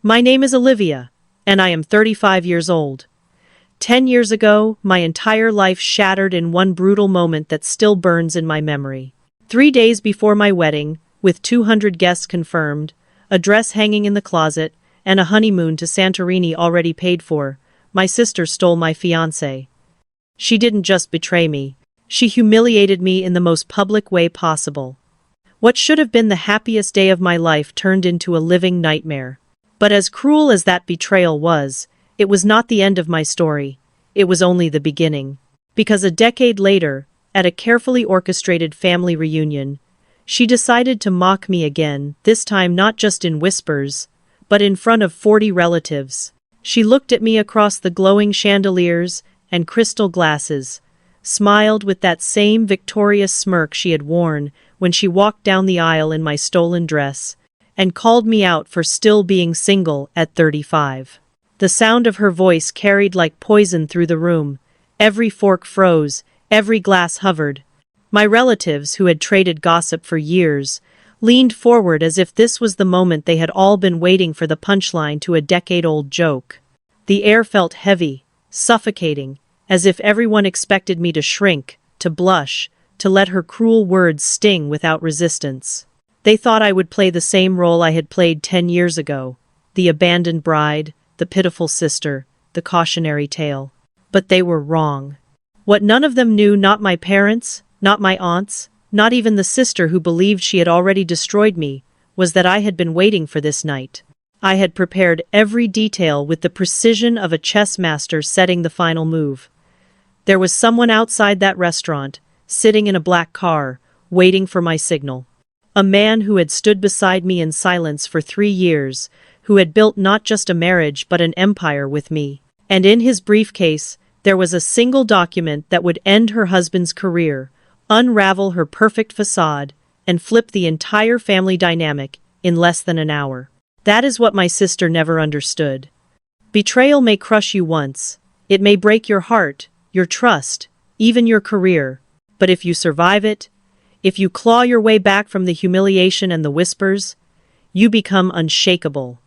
My name is Olivia, and I am 35 years old. 10 years ago, my entire life shattered in one brutal moment that still burns in my memory. 3 days before my wedding, with 200 guests confirmed, a dress hanging in the closet, and a honeymoon to Santorini already paid for, my sister stole my fiancé. She didn't just betray me. She humiliated me in the most public way possible. What should have been the happiest day of my life turned into a living nightmare. But as cruel as that betrayal was, it was not the end of my story. It was only the beginning. Because a decade later, at a carefully orchestrated family reunion, she decided to mock me again, this time not just in whispers, but in front of 40 relatives. She looked at me across the glowing chandeliers and crystal glasses, smiled with that same victorious smirk she had worn when she walked down the aisle in my stolen dress, and called me out for still being single at 35. The sound of her voice carried like poison through the room. Every fork froze, every glass hovered. My relatives, who had traded gossip for years, leaned forward as if this was the moment they had all been waiting for, the punchline to a decade-old joke. The air felt heavy, suffocating, as if everyone expected me to shrink, to blush, to let her cruel words sting without resistance. They thought I would play the same role I had played 10 years ago, the abandoned bride, the pitiful sister, the cautionary tale. But they were wrong. What none of them knew, not my parents, not my aunts, not even the sister who believed she had already destroyed me, was that I had been waiting for this night. I had prepared every detail with the precision of a chess master setting the final move. There was someone outside that restaurant, sitting in a black car, waiting for my signal. A man who had stood beside me in silence for 3 years, who had built not just a marriage but an empire with me. And in his briefcase, there was a single document that would end her husband's career, unravel her perfect facade, and flip the entire family dynamic in less than an hour. That is what my sister never understood. Betrayal may crush you once. It may break your heart, your trust, even your career. But if you survive it, if you claw your way back from the humiliation and the whispers, you become unshakable.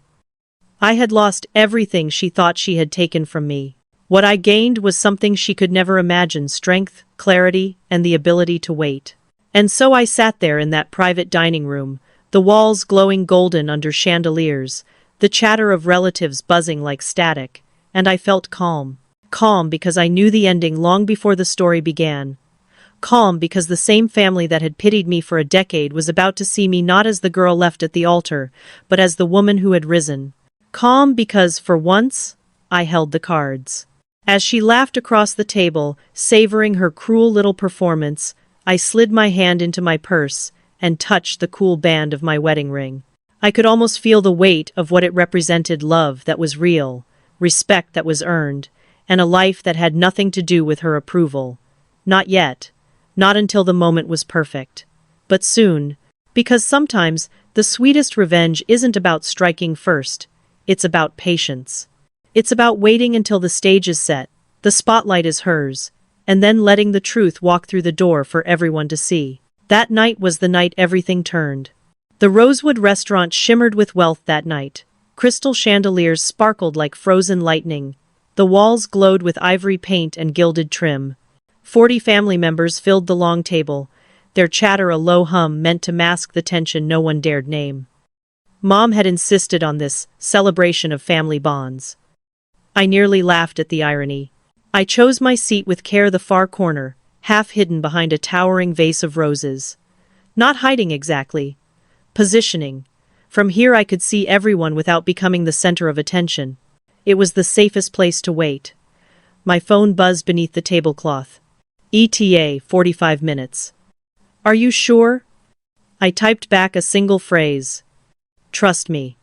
I had lost everything she thought she had taken from me. What I gained was something she could never imagine: strength, clarity, and the ability to wait. And so I sat there in that private dining room, the walls glowing golden under chandeliers, the chatter of relatives buzzing like static, and I felt calm. Calm because I knew the ending long before the story began. Calm because the same family that had pitied me for a decade was about to see me not as the girl left at the altar, but as the woman who had risen. Calm because, for once, I held the cards. As she laughed across the table, savoring her cruel little performance, I slid my hand into my purse and touched the cool band of my wedding ring. I could almost feel the weight of what it represented: love that was real, respect that was earned, and a life that had nothing to do with her approval. Not yet. Not until the moment was perfect. But soon. Because sometimes the sweetest revenge isn't about striking first. It's about patience. It's about waiting until the stage is set, the spotlight is hers, and then letting the truth walk through the door for everyone to see. That night was the night everything turned. The Rosewood restaurant shimmered with wealth that night. Crystal chandeliers sparkled like frozen lightning. The walls glowed with ivory paint and gilded trim. 40 family members filled the long table, their chatter a low hum meant to mask the tension no one dared name. Mom had insisted on this celebration of family bonds. I nearly laughed at the irony. I chose my seat with care, the far corner, half hidden behind a towering vase of roses. Not hiding exactly. Positioning. From here I could see everyone without becoming the center of attention. It was the safest place to wait. My phone buzzed beneath the tablecloth. ETA 45 minutes. Are you sure? I typed back a single phrase. Trust me.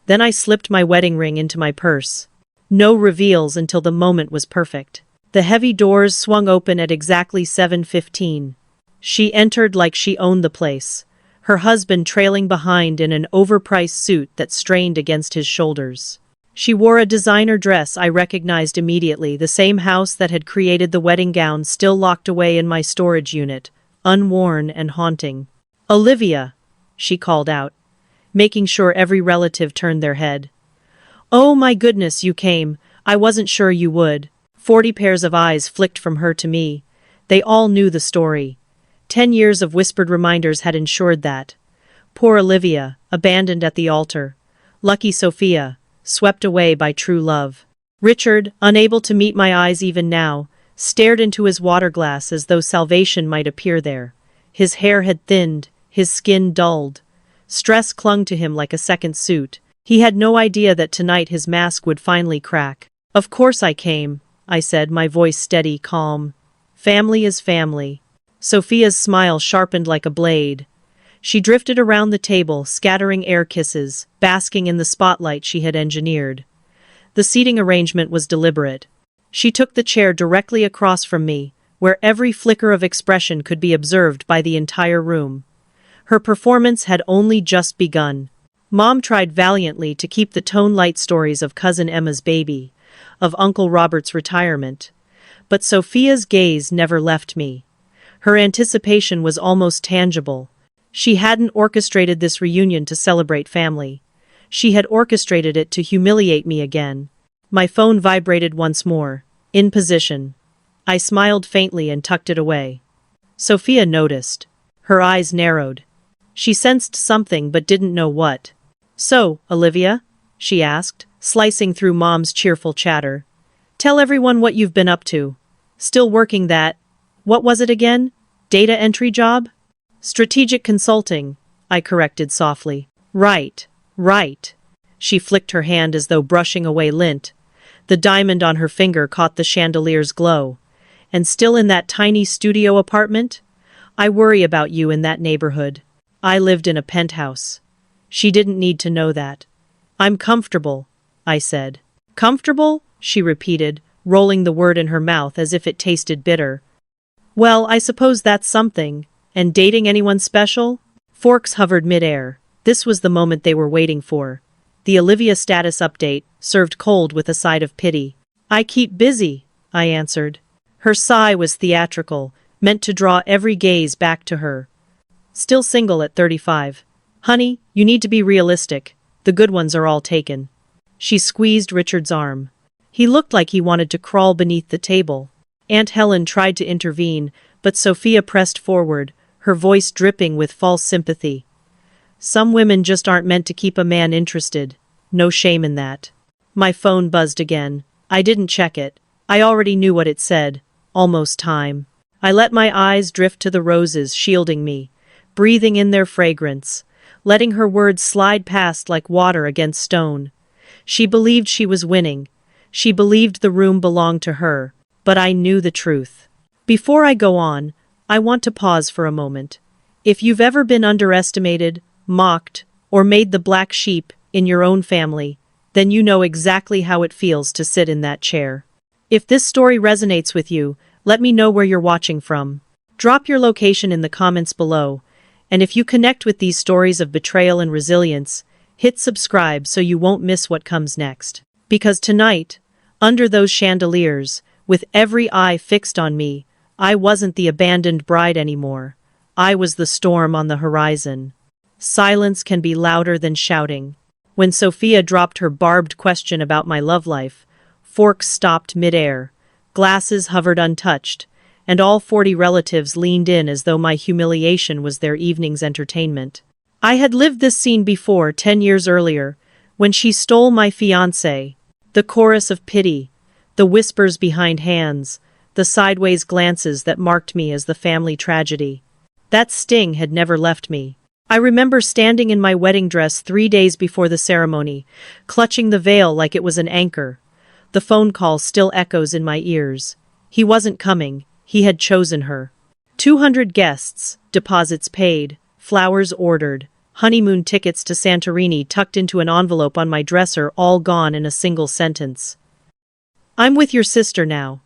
Then I slipped my wedding ring into my purse. No reveals until the moment was perfect. The heavy doors swung open at exactly 7:15. She entered like she owned the place, her husband trailing behind in an overpriced suit that strained against his shoulders. She wore a designer dress I recognized immediately, the same house that had created the wedding gown still locked away in my storage unit, unworn and haunting. "Olivia," she called out, making sure every relative turned their head. "Oh my goodness, you came. I wasn't sure you would." 40 pairs of eyes flicked from her to me. They all knew the story. 10 years of whispered reminders had ensured that. Poor Olivia, abandoned at the altar. Lucky Sophia, swept away by true love. Richard, unable to meet my eyes even now, stared into his water glass as though salvation might appear there. His hair had thinned, his skin dulled. Stress clung to him like a second suit. He had no idea that tonight his mask would finally crack. "Of course I came," I said, my voice steady, calm. "Family is family." Sophia's smile sharpened like a blade. She drifted around the table, scattering air kisses, basking in the spotlight she had engineered. The seating arrangement was deliberate. She took the chair directly across from me, where every flicker of expression could be observed by the entire room. Her performance had only just begun. Mom tried valiantly to keep the tone-light stories of Cousin Emma's baby, of Uncle Robert's retirement. But Sophia's gaze never left me. Her anticipation was almost tangible. She hadn't orchestrated this reunion to celebrate family. She had orchestrated it to humiliate me again. My phone vibrated once more. In position. I smiled faintly and tucked it away. Sophia noticed. Her eyes narrowed. She sensed something but didn't know what. "So, Olivia?" she asked, slicing through Mom's cheerful chatter. "Tell everyone what you've been up to. Still working that, what was it again? Data entry job?" "Strategic consulting," I corrected softly. Right. She flicked her hand as though brushing away lint. The diamond on her finger caught the chandelier's glow. "And still in that tiny studio apartment? I worry about you in that neighborhood. I lived in a penthouse." She didn't need to know that. "I'm comfortable," I said. "Comfortable?" she repeated, rolling the word in her mouth as if it tasted bitter. "Well, I suppose that's something. And dating anyone special?" Forks hovered mid-air. This was the moment they were waiting for. The Olivia status update, served cold with a side of pity. "I keep busy," I answered. Her sigh was theatrical, meant to draw every gaze back to her. "Still single at 35. Honey, you need to be realistic. The good ones are all taken." She squeezed Richard's arm. He looked like he wanted to crawl beneath the table. Aunt Helen tried to intervene, but Sophia pressed forward, her voice dripping with false sympathy. "Some women just aren't meant to keep a man interested. No shame in that." My phone buzzed again. I didn't check it. I already knew what it said. Almost time. I let my eyes drift to the roses shielding me, breathing in their fragrance, letting her words slide past like water against stone. She believed she was winning. She believed the room belonged to her. But I knew the truth. Before I go on, I want to pause for a moment. If you've ever been underestimated, mocked, or made the black sheep in your own family, then you know exactly how it feels to sit in that chair. If this story resonates with you, let me know where you're watching from. Drop your location in the comments below. And if you connect with these stories of betrayal and resilience, hit subscribe so you won't miss what comes next. Because tonight, under those chandeliers, with every eye fixed on me, I wasn't the abandoned bride anymore. I was the storm on the horizon. Silence can be louder than shouting. When Sophia dropped her barbed question about my love life, forks stopped mid-air, glasses hovered untouched, and all 40 relatives leaned in as though my humiliation was their evening's entertainment. I had lived this scene before 10 years earlier, when she stole my fiancé. The chorus of pity, the whispers behind hands, the sideways glances that marked me as the family tragedy. That sting had never left me. I remember standing in my wedding dress 3 days before the ceremony, clutching the veil like it was an anchor. The phone call still echoes in my ears. He wasn't coming. He had chosen her. 200 guests, deposits paid, flowers ordered, honeymoon tickets to Santorini tucked into an envelope on my dresser, all gone in a single sentence. "I'm with your sister now."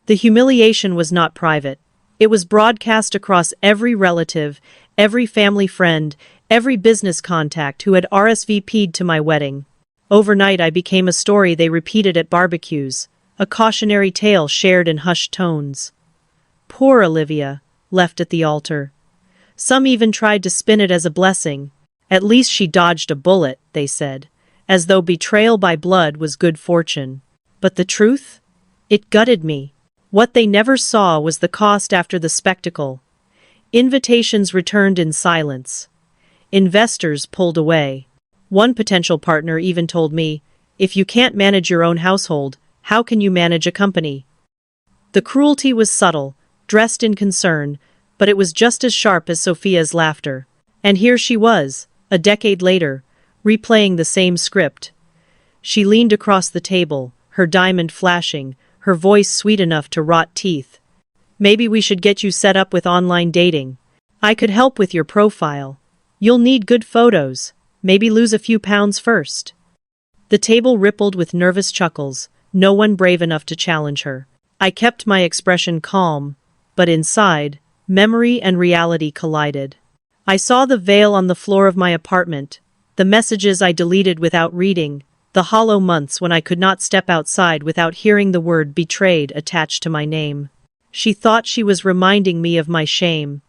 The humiliation was not private. It was broadcast across every relative, every family friend, every business contact who had RSVP'd to my wedding. Overnight I became a story they repeated at barbecues, a cautionary tale shared in hushed tones. Poor Olivia, left at the altar. Some even tried to spin it as a blessing. At least she dodged a bullet, they said. as though betrayal by blood was good fortune. But the truth? It gutted me. What they never saw was the cost after the spectacle. Invitations returned in silence. Investors pulled away. One potential partner even told me, "If you can't manage your own household, how can you manage a company?" The cruelty was subtle, dressed in concern, but it was just as sharp as Sophia's laughter. And here she was, a decade later, replaying the same script. She leaned across the table, her diamond flashing, her voice sweet enough to rot teeth. "Maybe we should get you set up with online dating. I could help with your profile. You'll need good photos. Maybe lose a few pounds first." The table rippled with nervous chuckles, no one brave enough to challenge her. I kept my expression calm, but inside, memory and reality collided. I saw the veil on the floor of my apartment, the messages I deleted without reading, the hollow months when I could not step outside without hearing the word betrayed attached to my name. She thought she was reminding me of my shame,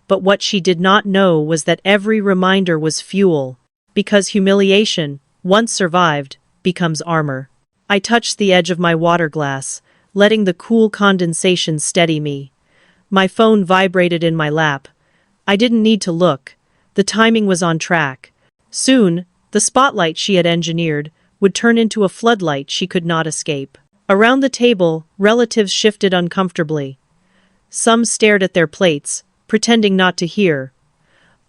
but what she did not know was that every reminder was fuel, because humiliation, once survived, becomes armor. I touched the edge of my water glass, letting the cool condensation steady me. My phone vibrated in my lap. I didn't need to look. The timing was on track. Soon, the spotlight she had engineered would turn into a floodlight she could not escape. Around the table, relatives shifted uncomfortably. Some stared at their plates, pretending not to hear.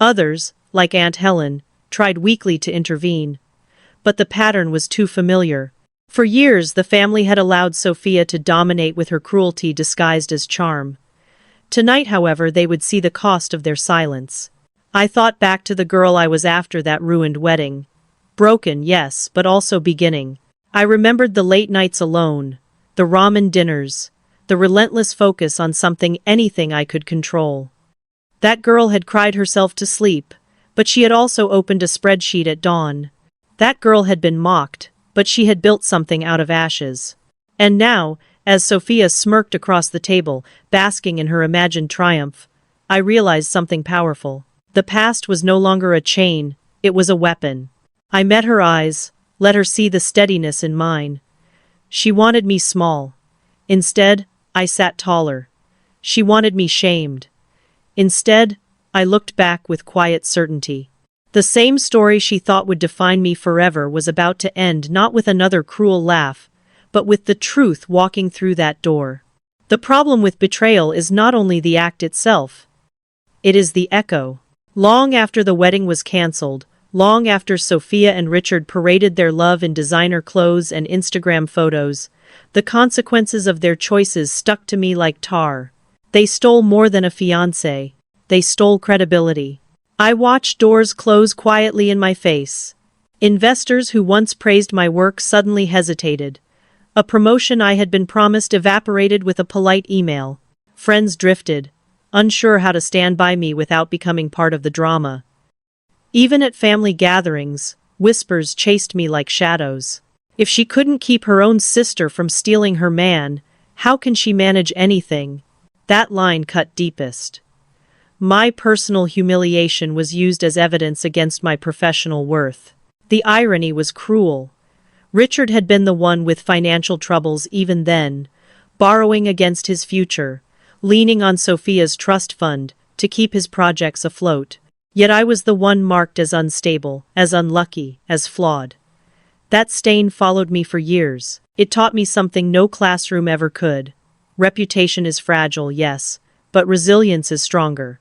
Others, like Aunt Helen, tried weakly to intervene. But the pattern was too familiar. For years, the family had allowed Sophia to dominate with her cruelty disguised as charm. Tonight, however, they would see the cost of their silence. I thought back to the girl I was after that ruined wedding. Broken, yes, but also beginning. I remembered the late nights alone, the ramen dinners, the relentless focus on anything I could control. That girl had cried herself to sleep, but she had also opened a spreadsheet at dawn. That girl had been mocked, but she had built something out of ashes. And now, as Sophia smirked across the table, basking in her imagined triumph, I realized something powerful. The past was no longer a chain, it was a weapon. I met her eyes, let her see the steadiness in mine. She wanted me small. Instead, I sat taller. She wanted me shamed. Instead, I looked back with quiet certainty. The same story she thought would define me forever was about to end, not with another cruel laugh, but with the truth walking through that door. The problem with betrayal is not only the act itself. It is the echo. Long after the wedding was cancelled, long after Sophia and Richard paraded their love in designer clothes and Instagram photos, the consequences of their choices stuck to me like tar. They stole more than a fiancé. They stole credibility. I watched doors close quietly in my face. Investors who once praised my work suddenly hesitated. A promotion I had been promised evaporated with a polite email. Friends drifted, unsure how to stand by me without becoming part of the drama. Even at family gatherings, whispers chased me like shadows. If she couldn't keep her own sister from stealing her man, how can she manage anything? That line cut deepest. My personal humiliation was used as evidence against my professional worth. The irony was cruel. Richard had been the one with financial troubles even then, borrowing against his future, leaning on Sophia's trust fund to keep his projects afloat. Yet I was the one marked as unstable, as unlucky, as flawed. That stain followed me for years. It taught me something no classroom ever could. Reputation is fragile, yes, but resilience is stronger.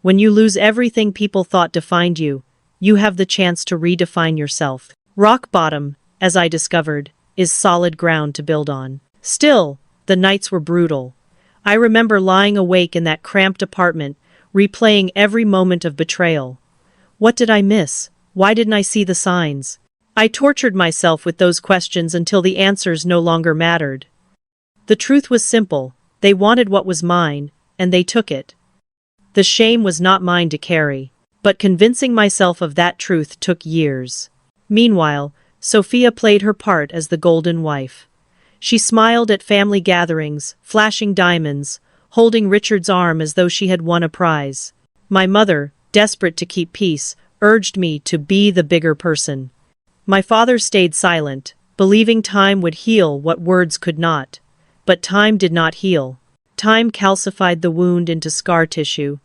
When you lose everything people thought defined you, you have the chance to redefine yourself. Rock bottom, as I discovered, is solid ground to build on. Still, the nights were brutal. I remember lying awake in that cramped apartment, replaying every moment of betrayal. What did I miss? Why didn't I see the signs? I tortured myself with those questions until the answers no longer mattered. The truth was simple. They wanted what was mine, and they took it. The shame was not mine to carry, but convincing myself of that truth took years. Meanwhile, Sophia played her part as the golden wife. She smiled at family gatherings, flashing diamonds, holding Richard's arm as though she had won a prize. My mother, desperate to keep peace, urged me to be the bigger person. My father stayed silent, believing time would heal what words could not. But time did not heal. Time calcified the wound into scar tissue,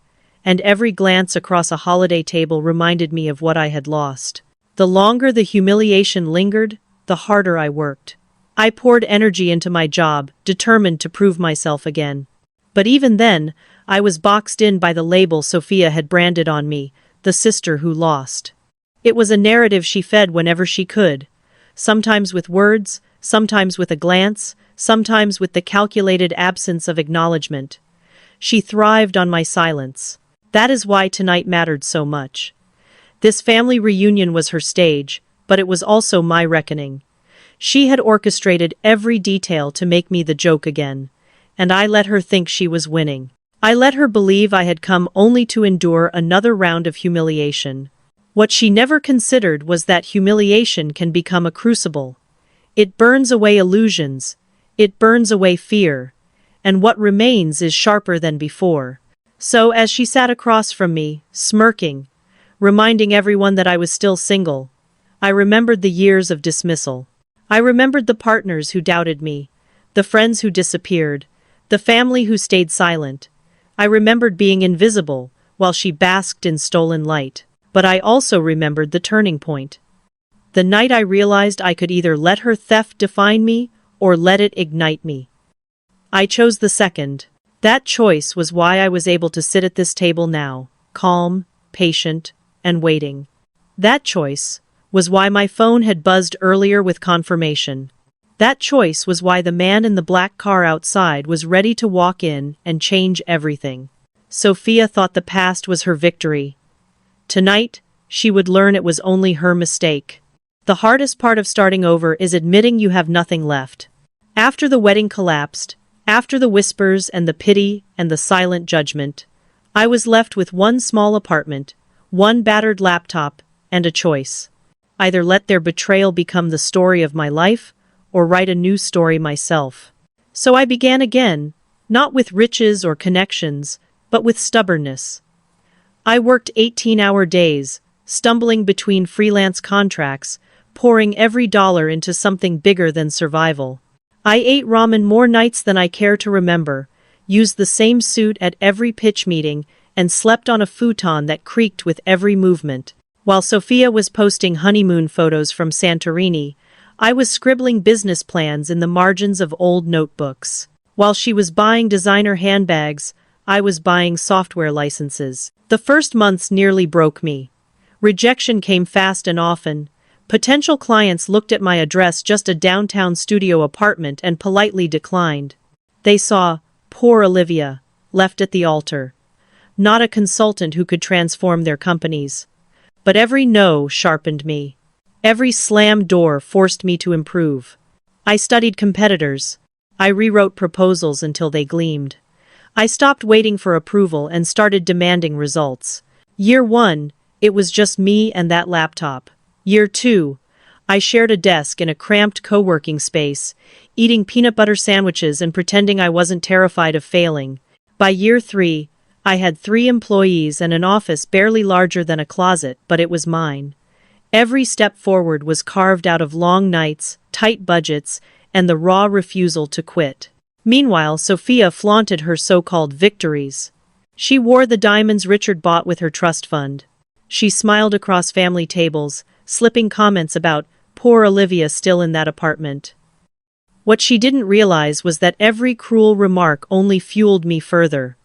and every glance across a holiday table reminded me of what I had lost. The longer the humiliation lingered, the harder I worked. I poured energy into my job, determined to prove myself again. But even then, I was boxed in by the label Sophia had branded on me, the sister who lost. It was a narrative she fed whenever she could, sometimes with words, sometimes with a glance, sometimes with the calculated absence of acknowledgement. She thrived on my silence. That is why tonight mattered so much. This family reunion was her stage, but it was also my reckoning. She had orchestrated every detail to make me the joke again, and I let her think she was winning. I let her believe I had come only to endure another round of humiliation. What she never considered was that humiliation can become a crucible. It burns away illusions, it burns away fear, and what remains is sharper than before. So as she sat across from me, smirking, reminding everyone that I was still single, I remembered the years of dismissal. I remembered the partners who doubted me, the friends who disappeared, the family who stayed silent. I remembered being invisible while she basked in stolen light. But I also remembered the turning point. The night I realized I could either let her theft define me or let it ignite me. I chose the second. That choice was why I was able to sit at this table now, calm, patient, and waiting. That choice was why my phone had buzzed earlier with confirmation. That choice was why the man in the black car outside was ready to walk in and change everything. Sophia thought the past was her victory. Tonight, she would learn it was only her mistake. The hardest part of starting over is admitting you have nothing left. After the wedding collapsed, after the whispers and the pity and the silent judgment, I was left with one small apartment, one battered laptop, and a choice. Either let their betrayal become the story of my life, or write a new story myself. So I began again, not with riches or connections, but with stubbornness. I worked 18-hour days, stumbling between freelance contracts, pouring every dollar into something bigger than survival. I ate ramen more nights than I care to remember, used the same suit at every pitch meeting, and slept on a futon that creaked with every movement. While Sophia was posting honeymoon photos from Santorini, I was scribbling business plans in the margins of old notebooks. While she was buying designer handbags, I was buying software licenses. The first months nearly broke me. Rejection came fast and often. Potential clients looked at my address, just a downtown studio apartment, and politely declined. They saw, poor Olivia, left at the altar. Not a consultant who could transform their companies. But every no sharpened me. Every slammed door forced me to improve. I studied competitors. I rewrote proposals until they gleamed. I stopped waiting for approval and started demanding results. Year 1, it was just me and that laptop. Year 2, I shared a desk in a cramped co-working space, eating peanut butter sandwiches and pretending I wasn't terrified of failing. By year 3, I had 3 employees and an office barely larger than a closet, but it was mine. Every step forward was carved out of long nights, tight budgets, and the raw refusal to quit. Meanwhile, Sophia flaunted her so-called victories. She wore the diamonds Richard bought with her trust fund. She smiled across family tables, slipping comments about poor Olivia still in that apartment. What she didn't realize was that every cruel remark only fueled me further.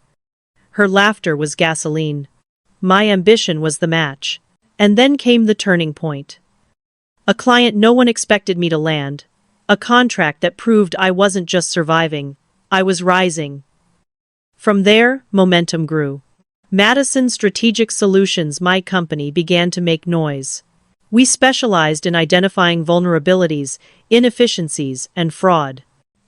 Her laughter was gasoline. My ambition was the match. And then came the turning point. A client no one expected me to land. A contract that proved I wasn't just surviving, I was rising. From there, momentum grew. Madison Strategic Solutions, my company, began to make noise. We specialized in identifying vulnerabilities, inefficiencies, and fraud.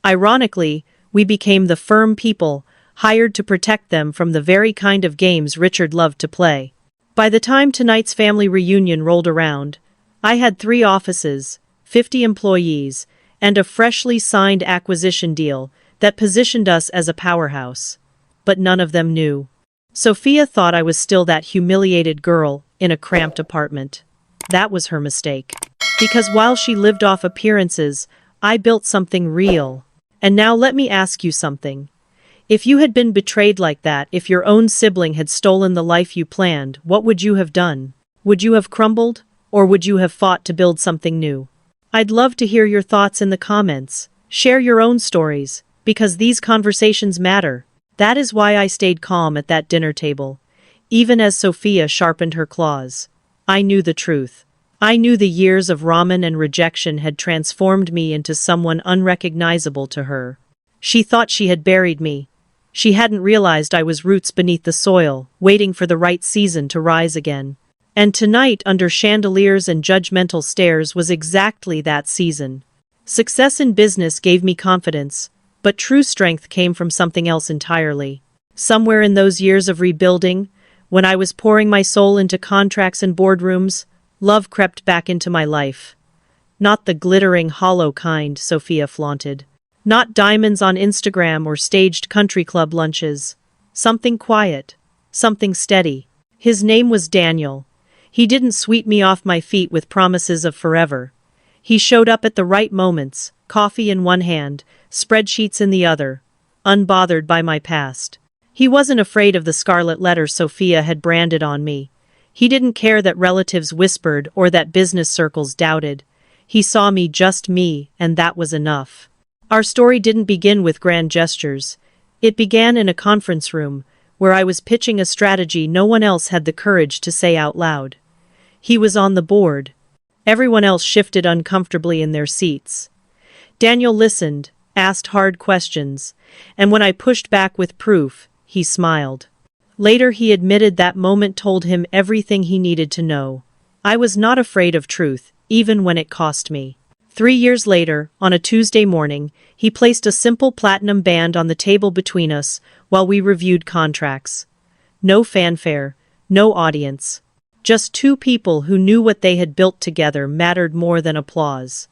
Ironically, we became the firm people hired to protect them from the very kind of games Richard loved to play. By the time tonight's family reunion rolled around, I had 3 offices, 50 employees, and a freshly signed acquisition deal that positioned us as a powerhouse. But none of them knew. Sophia thought I was still that humiliated girl in a cramped apartment. That was her mistake. Because while she lived off appearances, I built something real. And now let me ask you something. If you had been betrayed like that, if your own sibling had stolen the life you planned, what would you have done? Would you have crumbled? Or would you have fought to build something new? I'd love to hear your thoughts in the comments. Share your own stories, because these conversations matter. That is why I stayed calm at that dinner table. Even as Sophia sharpened her claws. I knew the truth. I knew the years of ramen and rejection had transformed me into someone unrecognizable to her. She thought she had buried me. She hadn't realized I was roots beneath the soil, waiting for the right season to rise again. And tonight, under chandeliers and judgmental stares, was exactly that season. Success in business gave me confidence, but true strength came from something else entirely. Somewhere in those years of rebuilding, when I was pouring my soul into contracts and boardrooms, love crept back into my life. Not the glittering, hollow kind Sophia flaunted. Not diamonds on Instagram or staged country club lunches. Something quiet. Something steady. His name was Daniel. He didn't sweep me off my feet with promises of forever. He showed up at the right moments, coffee in one hand, spreadsheets in the other, unbothered by my past. He wasn't afraid of the scarlet letter Sophia had branded on me. He didn't care that relatives whispered or that business circles doubted. He saw me just me, and that was enough. Our story didn't begin with grand gestures. It began in a conference room, where I was pitching a strategy no one else had the courage to say out loud. He was on the board. Everyone else shifted uncomfortably in their seats. Daniel listened, asked hard questions, and when I pushed back with proof, he smiled. Later he admitted that moment told him everything he needed to know. I was not afraid of truth, even when it cost me. 3 years later, on a Tuesday morning, he placed a simple platinum band on the table between us while we reviewed contracts. No fanfare, no audience. Just two people who knew what they had built together mattered more than applause.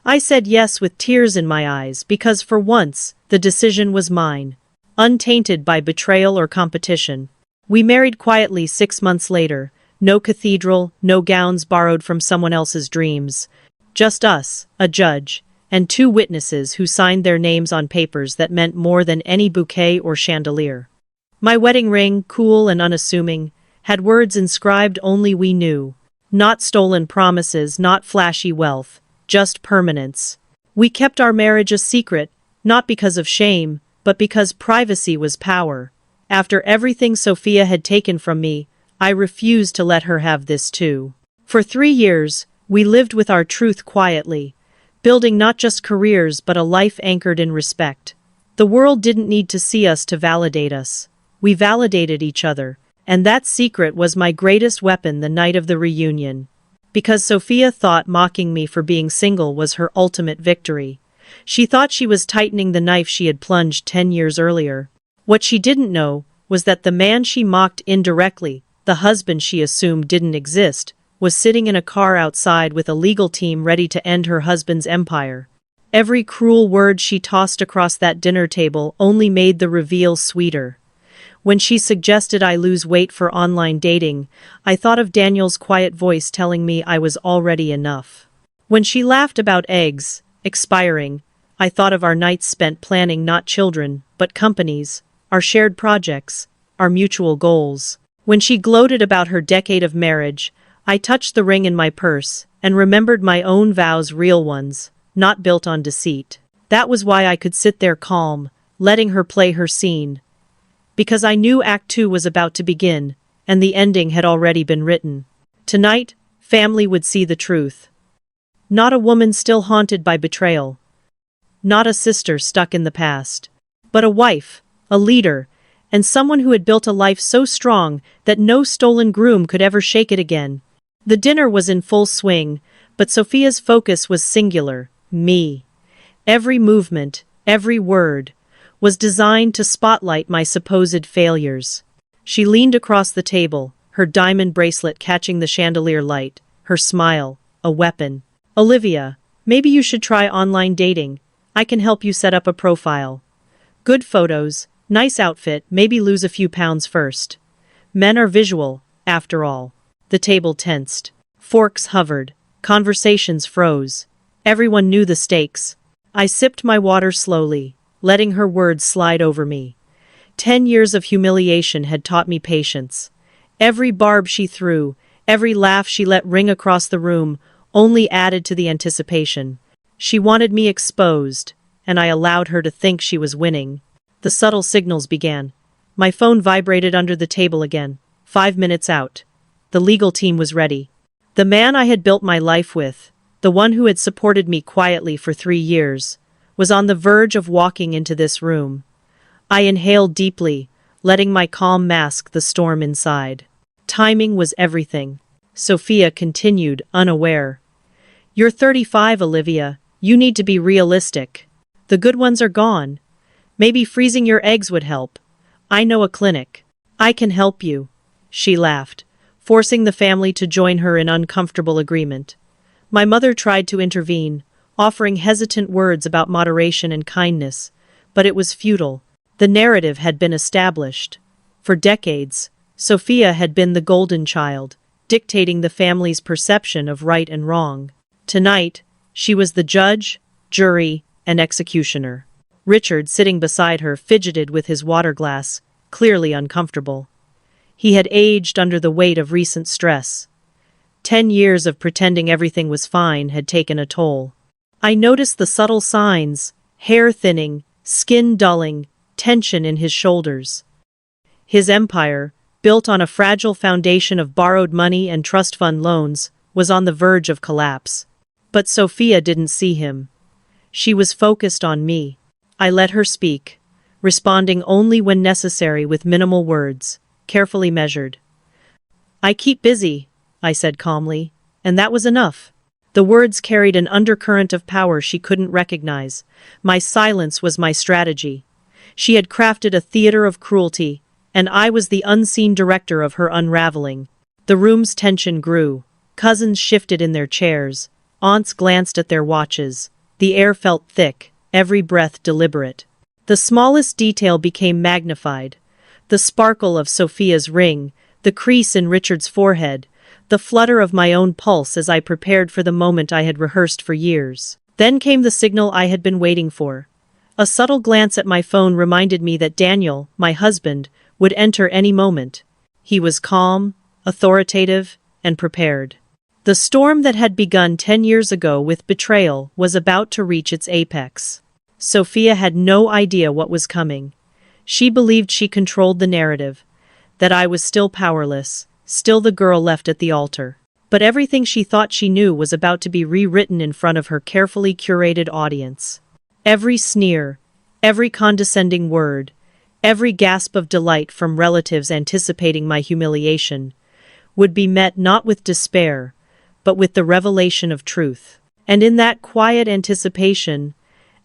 I said yes with tears in my eyes because for once, the decision was mine, untainted by betrayal or competition. We married quietly 6 months later, no cathedral, no gowns borrowed from someone else's dreams. Just us, a judge, and 2 witnesses who signed their names on papers that meant more than any bouquet or chandelier. My wedding ring, cool and unassuming, had words inscribed only we knew. Not stolen promises, not flashy wealth, just permanence. We kept our marriage a secret, not because of shame, but because privacy was power. After everything Sophia had taken from me, I refused to let her have this too. For 3 years, we lived with our truth quietly, building not just careers but a life anchored in respect. The world didn't need to see us to validate us. We validated each other. And that secret was my greatest weapon the night of the reunion. Because Sophia thought mocking me for being single was her ultimate victory. She thought she was tightening the knife she had plunged 10 years earlier. What she didn't know was that the man she mocked indirectly, the husband she assumed didn't exist, was sitting in a car outside with a legal team ready to end her husband's empire. Every cruel word she tossed across that dinner table only made the reveal sweeter. When she suggested I lose weight for online dating, I thought of Daniel's quiet voice telling me I was already enough. When she laughed about eggs expiring, I thought of our nights spent planning not children, but companies, our shared projects, our mutual goals. When she gloated about her decade of marriage, I touched the ring in my purse and remembered my own vows, real ones, not built on deceit. That was why I could sit there calm, letting her play her scene. Because I knew Act 2 was about to begin, and the ending had already been written. Tonight, family would see the truth. Not a woman still haunted by betrayal. Not a sister stuck in the past. But a wife, a leader, and someone who had built a life so strong that no stolen groom could ever shake it again. The dinner was in full swing, but Sophia's focus was singular, me. Every movement, every word, was designed to spotlight my supposed failures. She leaned across the table, her diamond bracelet catching the chandelier light, her smile, a weapon. Olivia, maybe you should try online dating. I can help you set up a profile. Good photos, nice outfit, maybe lose a few pounds first. Men are visual, after all. The table tensed. Forks hovered. Conversations froze. Everyone knew the stakes. I sipped my water slowly, letting her words slide over me. 10 years of humiliation had taught me patience. Every barb she threw, every laugh she let ring across the room, only added to the anticipation. She wanted me exposed, and I allowed her to think she was winning. The subtle signals began. My phone vibrated under the table again. 5 minutes out. The legal team was ready. The man I had built my life with, the one who had supported me quietly for 3 years, was on the verge of walking into this room. I inhaled deeply, letting my calm mask the storm inside. Timing was everything. Sophia continued, unaware. "You're 35, Olivia. You need to be realistic. The good ones are gone. Maybe freezing your eggs would help. I know a clinic. I can help you." She laughed, forcing the family to join her in uncomfortable agreement. My mother tried to intervene, offering hesitant words about moderation and kindness, but it was futile. The narrative had been established. For decades, Sophia had been the golden child, dictating the family's perception of right and wrong. Tonight, she was the judge, jury, and executioner. Richard, sitting beside her, fidgeted with his water glass, clearly uncomfortable. He had aged under the weight of recent stress. 10 years of pretending everything was fine had taken a toll. I noticed the subtle signs: hair thinning, skin dulling, tension in his shoulders. His empire, built on a fragile foundation of borrowed money and trust fund loans, was on the verge of collapse. But Sophia didn't see him. She was focused on me. I let her speak, responding only when necessary with minimal words, carefully measured. "I keep busy," I said calmly, and that was enough. The words carried an undercurrent of power she couldn't recognize. My silence was my strategy. She had crafted a theater of cruelty, and I was the unseen director of her unraveling. The room's tension grew. Cousins shifted in their chairs. Aunts glanced at their watches. The air felt thick, every breath deliberate. The smallest detail became magnified. The sparkle of Sophia's ring, the crease in Richard's forehead, the flutter of my own pulse as I prepared for the moment I had rehearsed for years. Then came the signal I had been waiting for. A subtle glance at my phone reminded me that Daniel, my husband, would enter any moment. He was calm, authoritative, and prepared. The storm that had begun 10 years ago with betrayal was about to reach its apex. Sophia had no idea what was coming. She believed she controlled the narrative, that I was still powerless, still the girl left at the altar. But everything she thought she knew was about to be rewritten in front of her carefully curated audience. Every sneer, every condescending word, every gasp of delight from relatives anticipating my humiliation, would be met not with despair, but with the revelation of truth. And in that quiet anticipation,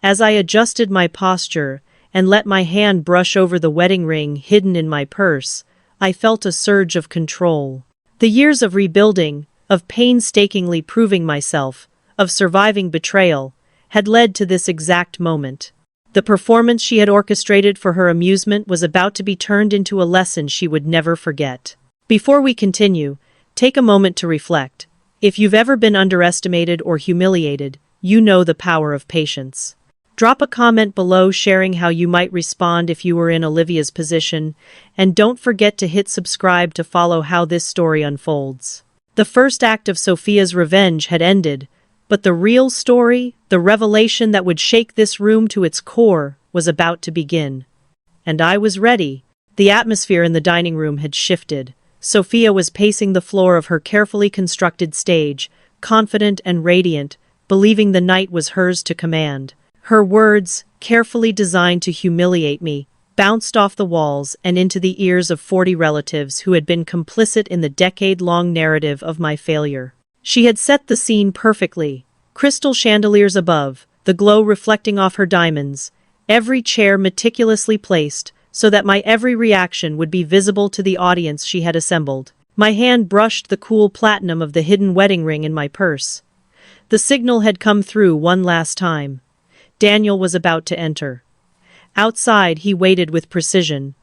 as I adjusted my posture and let my hand brush over the wedding ring hidden in my purse, I felt a surge of control. The years of rebuilding, of painstakingly proving myself, of surviving betrayal, had led to this exact moment. The performance she had orchestrated for her amusement was about to be turned into a lesson she would never forget. Before we continue, take a moment to reflect. If you've ever been underestimated or humiliated, you know the power of patience. Drop a comment below sharing how you might respond if you were in Olivia's position, and don't forget to hit subscribe to follow how this story unfolds. The first act of Sophia's revenge had ended, but the real story, the revelation that would shake this room to its core, was about to begin. And I was ready. The atmosphere in the dining room had shifted. Sophia was pacing the floor of her carefully constructed stage, confident and radiant, believing the night was hers to command. Her words, carefully designed to humiliate me, bounced off the walls and into the ears of 40 relatives who had been complicit in the decade-long narrative of my failure. She had set the scene perfectly. Crystal chandeliers above, the glow reflecting off her diamonds, every chair meticulously placed, so that my every reaction would be visible to the audience she had assembled. My hand brushed the cool platinum of the hidden wedding ring in my purse. The signal had come through one last time. Daniel was about to enter. Outside, he waited with precision.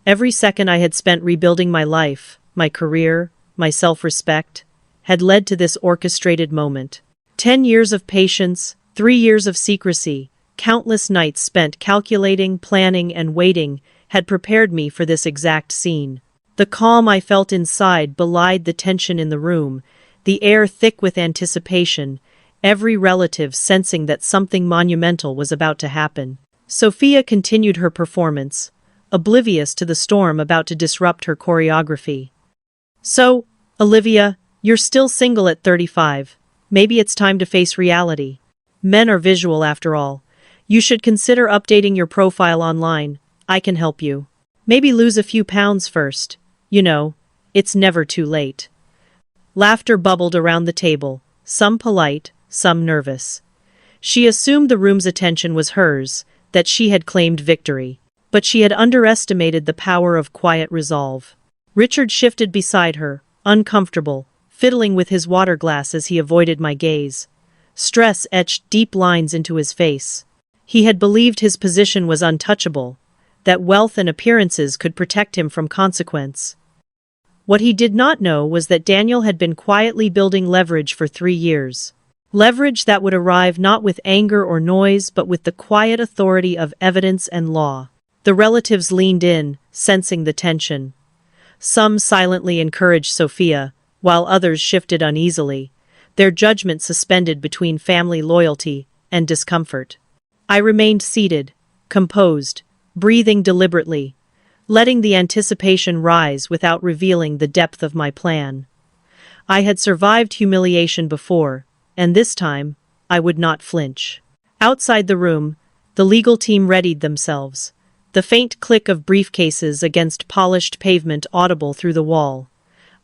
Every second I had spent rebuilding my life, my career, my self-respect, had led to this orchestrated moment. 10 years of patience, 3 years of secrecy, countless nights spent calculating, planning, and waiting had prepared me for this exact scene. The calm I felt inside belied the tension in the room, the air thick with anticipation, every relative sensing that something monumental was about to happen. Sophia continued her performance, oblivious to the storm about to disrupt her choreography. "So, Olivia, you're still single at 35. Maybe it's time to face reality. Men are visual after all. You should consider updating your profile online. I can help you. Maybe lose a few pounds first. You know, it's never too late." Laughter bubbled around the table, some polite, some nervous. She assumed the room's attention was hers, that she had claimed victory. But she had underestimated the power of quiet resolve. Richard shifted beside her, uncomfortable, fiddling with his water glass as he avoided my gaze. Stress etched deep lines into his face. He had believed his position was untouchable, that wealth and appearances could protect him from consequence. What he did not know was that Daniel had been quietly building leverage for 3 years. Leverage that would arrive not with anger or noise but with the quiet authority of evidence and law. The relatives leaned in, sensing the tension. Some silently encouraged Sophia, while others shifted uneasily, their judgment suspended between family loyalty and discomfort. I remained seated, composed, breathing deliberately, letting the anticipation rise without revealing the depth of my plan. I had survived humiliation before, and this time, I would not flinch. Outside the room, the legal team readied themselves, the faint click of briefcases against polished pavement audible through the wall.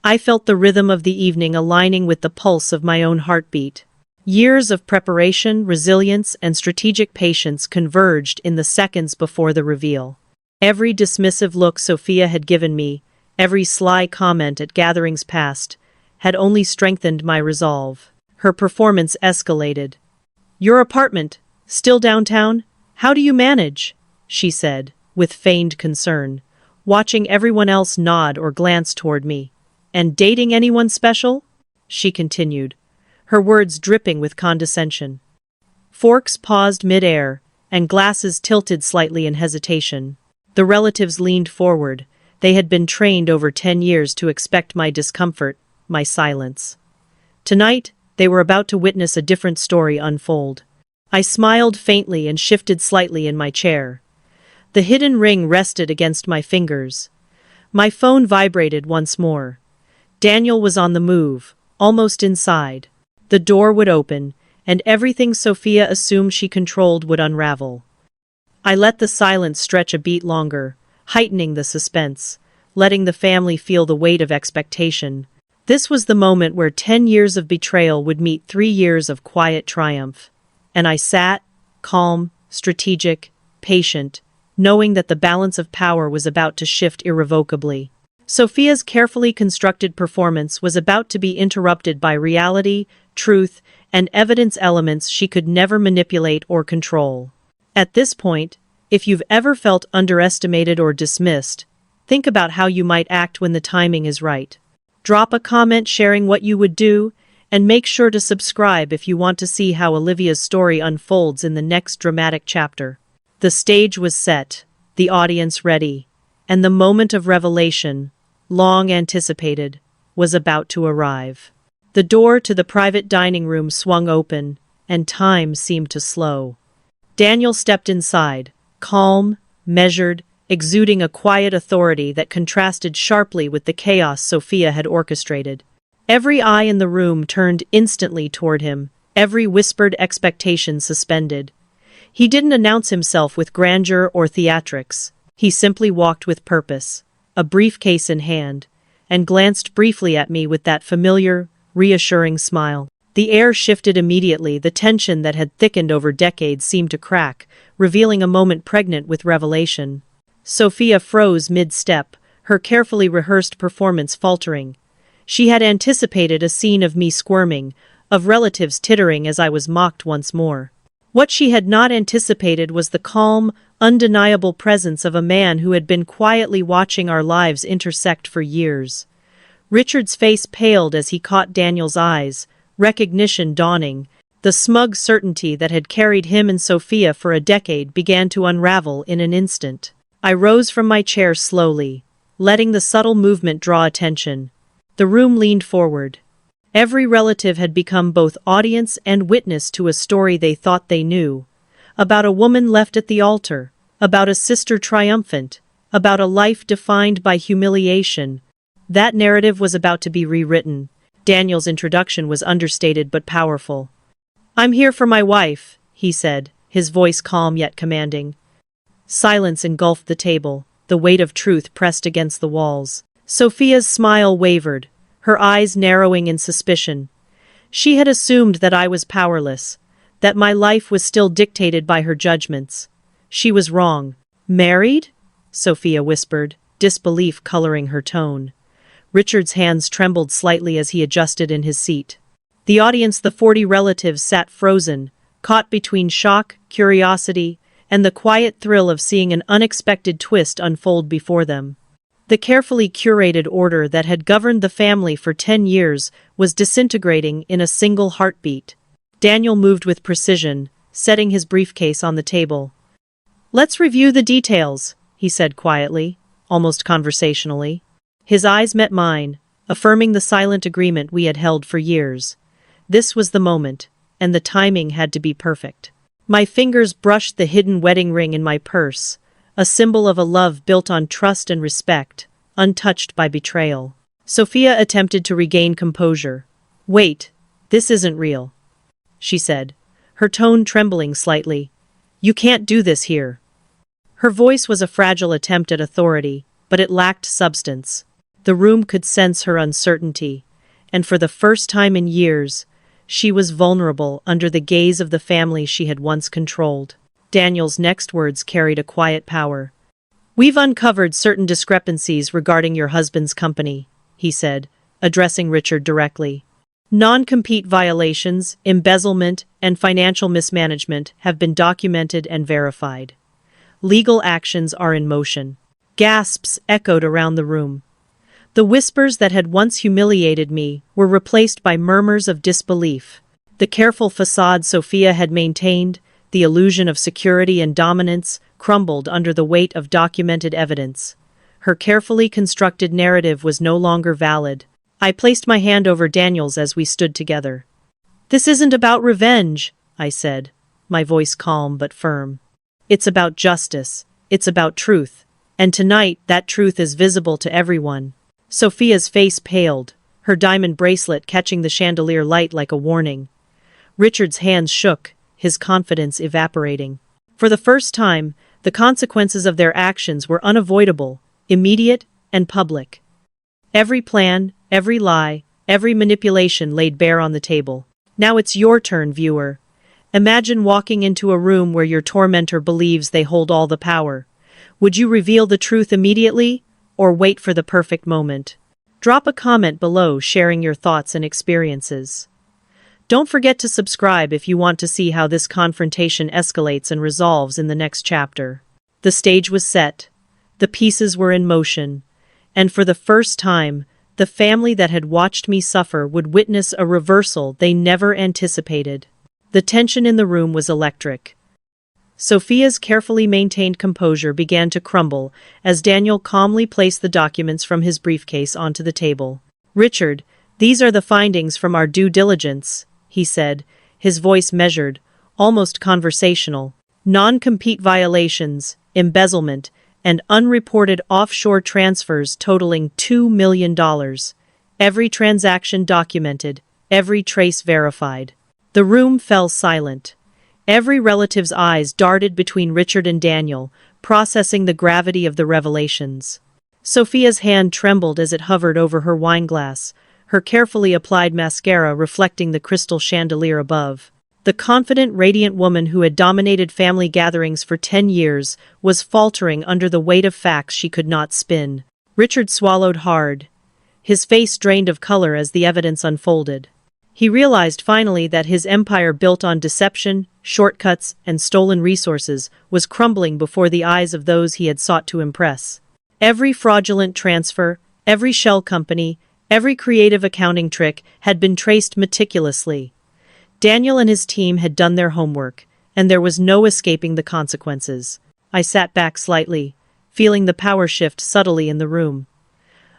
I felt the rhythm of the evening aligning with the pulse of my own heartbeat. Years of preparation, resilience, and strategic patience converged in the seconds before the reveal. Every dismissive look Sophia had given me, every sly comment at gatherings past, had only strengthened my resolve. Her performance escalated. "Your apartment, still downtown? How do you manage?" she said, with feigned concern, watching everyone else nod or glance toward me. "And dating anyone special?" she continued, her words dripping with condescension. Forks paused mid-air, and glasses tilted slightly in hesitation. The relatives leaned forward. They had been trained over 10 years to expect my discomfort, my silence. Tonight, they were about to witness a different story unfold. I smiled faintly and shifted slightly in my chair. The hidden ring rested against my fingers. My phone vibrated once more. Daniel was on the move, almost inside. The door would open, and everything Sophia assumed she controlled would unravel. I let the silence stretch a beat longer, heightening the suspense, letting the family feel the weight of expectation. This was the moment where 10 years of betrayal would meet 3 years of quiet triumph. And I sat, calm, strategic, patient, knowing that the balance of power was about to shift irrevocably. Sophia's carefully constructed performance was about to be interrupted by reality, truth, and evidence elements she could never manipulate or control. At this point, if you've ever felt underestimated or dismissed, think about how you might act when the timing is right. Drop a comment sharing what you would do, and make sure to subscribe if you want to see how Olivia's story unfolds in the next dramatic chapter. The stage was set, the audience ready, and the moment of revelation, long anticipated, was about to arrive. The door to the private dining room swung open, and time seemed to slow. Daniel stepped inside, calm, measured, exuding a quiet authority that contrasted sharply with the chaos Sophia had orchestrated. Every eye in the room turned instantly toward him, every whispered expectation suspended. He didn't announce himself with grandeur or theatrics. He simply walked with purpose, a briefcase in hand, and glanced briefly at me with that familiar, reassuring smile. The air shifted immediately, the tension that had thickened over decades seemed to crack, revealing a moment pregnant with revelation. Sophia froze mid-step, her carefully rehearsed performance faltering. She had anticipated a scene of me squirming, of relatives tittering as I was mocked once more. What she had not anticipated was the calm, undeniable presence of a man who had been quietly watching our lives intersect for years. Richard's face paled as he caught Daniel's eyes, recognition dawning. The smug certainty that had carried him and Sophia for a decade began to unravel in an instant. I rose from my chair slowly, letting the subtle movement draw attention. The room leaned forward. Every relative had become both audience and witness to a story they thought they knew. About a woman left at the altar, about a sister triumphant, about a life defined by humiliation. That narrative was about to be rewritten. Daniel's introduction was understated but powerful. "I'm here for my wife," he said, his voice calm yet commanding. Silence engulfed the table, the weight of truth pressed against the walls. Sophia's smile wavered, her eyes narrowing in suspicion. She had assumed that I was powerless, that my life was still dictated by her judgments. She was wrong. "Married?" Sophia whispered, disbelief coloring her tone. Richard's hands trembled slightly as he adjusted in his seat. The audience, the 40 relatives, sat frozen, caught between shock, curiosity, and the quiet thrill of seeing an unexpected twist unfold before them. The carefully curated order that had governed the family for 10 years was disintegrating in a single heartbeat. Daniel moved with precision, setting his briefcase on the table. "Let's review the details," he said quietly, almost conversationally. His eyes met mine, affirming the silent agreement we had held for years. This was the moment, and the timing had to be perfect. My fingers brushed the hidden wedding ring in my purse, a symbol of a love built on trust and respect, untouched by betrayal. Sophia attempted to regain composure. "Wait, this isn't real," she said, her tone trembling slightly. "You can't do this here." Her voice was a fragile attempt at authority, but it lacked substance. The room could sense her uncertainty, and for the first time in years, she was vulnerable under the gaze of the family she had once controlled. Daniel's next words carried a quiet power. "We've uncovered certain discrepancies regarding your husband's company," he said, addressing Richard directly. "Non-compete violations, embezzlement, and financial mismanagement have been documented and verified. Legal actions are in motion." Gasps echoed around the room. The whispers that had once humiliated me were replaced by murmurs of disbelief. The careful facade Sophia had maintained, the illusion of security and dominance, crumbled under the weight of documented evidence. Her carefully constructed narrative was no longer valid. I placed my hand over Daniel's as we stood together. "This isn't about revenge," I said, my voice calm but firm. "It's about justice. It's about truth. And tonight, that truth is visible to everyone." Sophia's face paled, her diamond bracelet catching the chandelier light like a warning. Richard's hands shook, his confidence evaporating. For the first time, the consequences of their actions were unavoidable, immediate, and public. Every plan, every lie, every manipulation laid bare on the table. Now it's your turn, viewer. Imagine walking into a room where your tormentor believes they hold all the power. Would you reveal the truth immediately, or wait for the perfect moment? Drop a comment below sharing your thoughts and experiences. Don't forget to subscribe if you want to see how this confrontation escalates and resolves in the next chapter. The stage was set. The pieces were in motion. And for the first time, the family that had watched me suffer would witness a reversal they never anticipated. The tension in the room was electric. Sophia's carefully maintained composure began to crumble as Daniel calmly placed the documents from his briefcase onto the table. "Richard, these are the findings from our due diligence," he said, his voice measured, almost conversational. "Non-compete violations, embezzlement, and unreported offshore transfers totaling $2 million. Every transaction documented, every trace verified." The room fell silent. Every relative's eyes darted between Richard and Daniel, processing the gravity of the revelations. Sophia's hand trembled as it hovered over her wineglass, her carefully applied mascara reflecting the crystal chandelier above. The confident, radiant woman who had dominated family gatherings for 10 years was faltering under the weight of facts she could not spin. Richard swallowed hard. His face drained of color as the evidence unfolded. He realized finally that his empire built on deception, shortcuts, and stolen resources was crumbling before the eyes of those he had sought to impress. Every fraudulent transfer, every shell company, Every creative accounting trick had been traced meticulously. Daniel and his team had done their homework, and there was no escaping the consequences. I sat back slightly, feeling the power shift subtly in the room.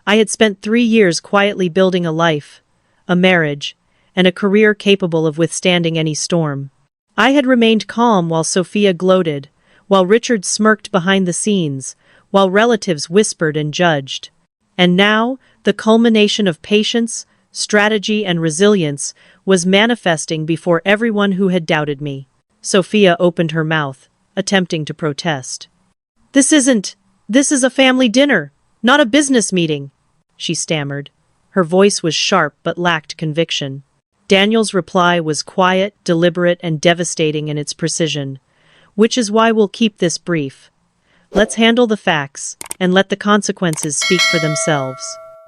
I had spent 3 years quietly building a life, a marriage, and a career capable of withstanding any storm. I had remained calm while Sophia gloated, while Richard smirked behind the scenes, while relatives whispered and judged. And now, the culmination of patience, strategy, and resilience was manifesting before everyone who had doubted me. Sophia opened her mouth, attempting to protest. This is a family dinner, not a business meeting," she stammered. Her voice was sharp but lacked conviction. Daniel's reply was quiet, deliberate, and devastating in its precision. "Which is why we'll keep this brief. Let's handle the facts, and let the consequences speak for themselves."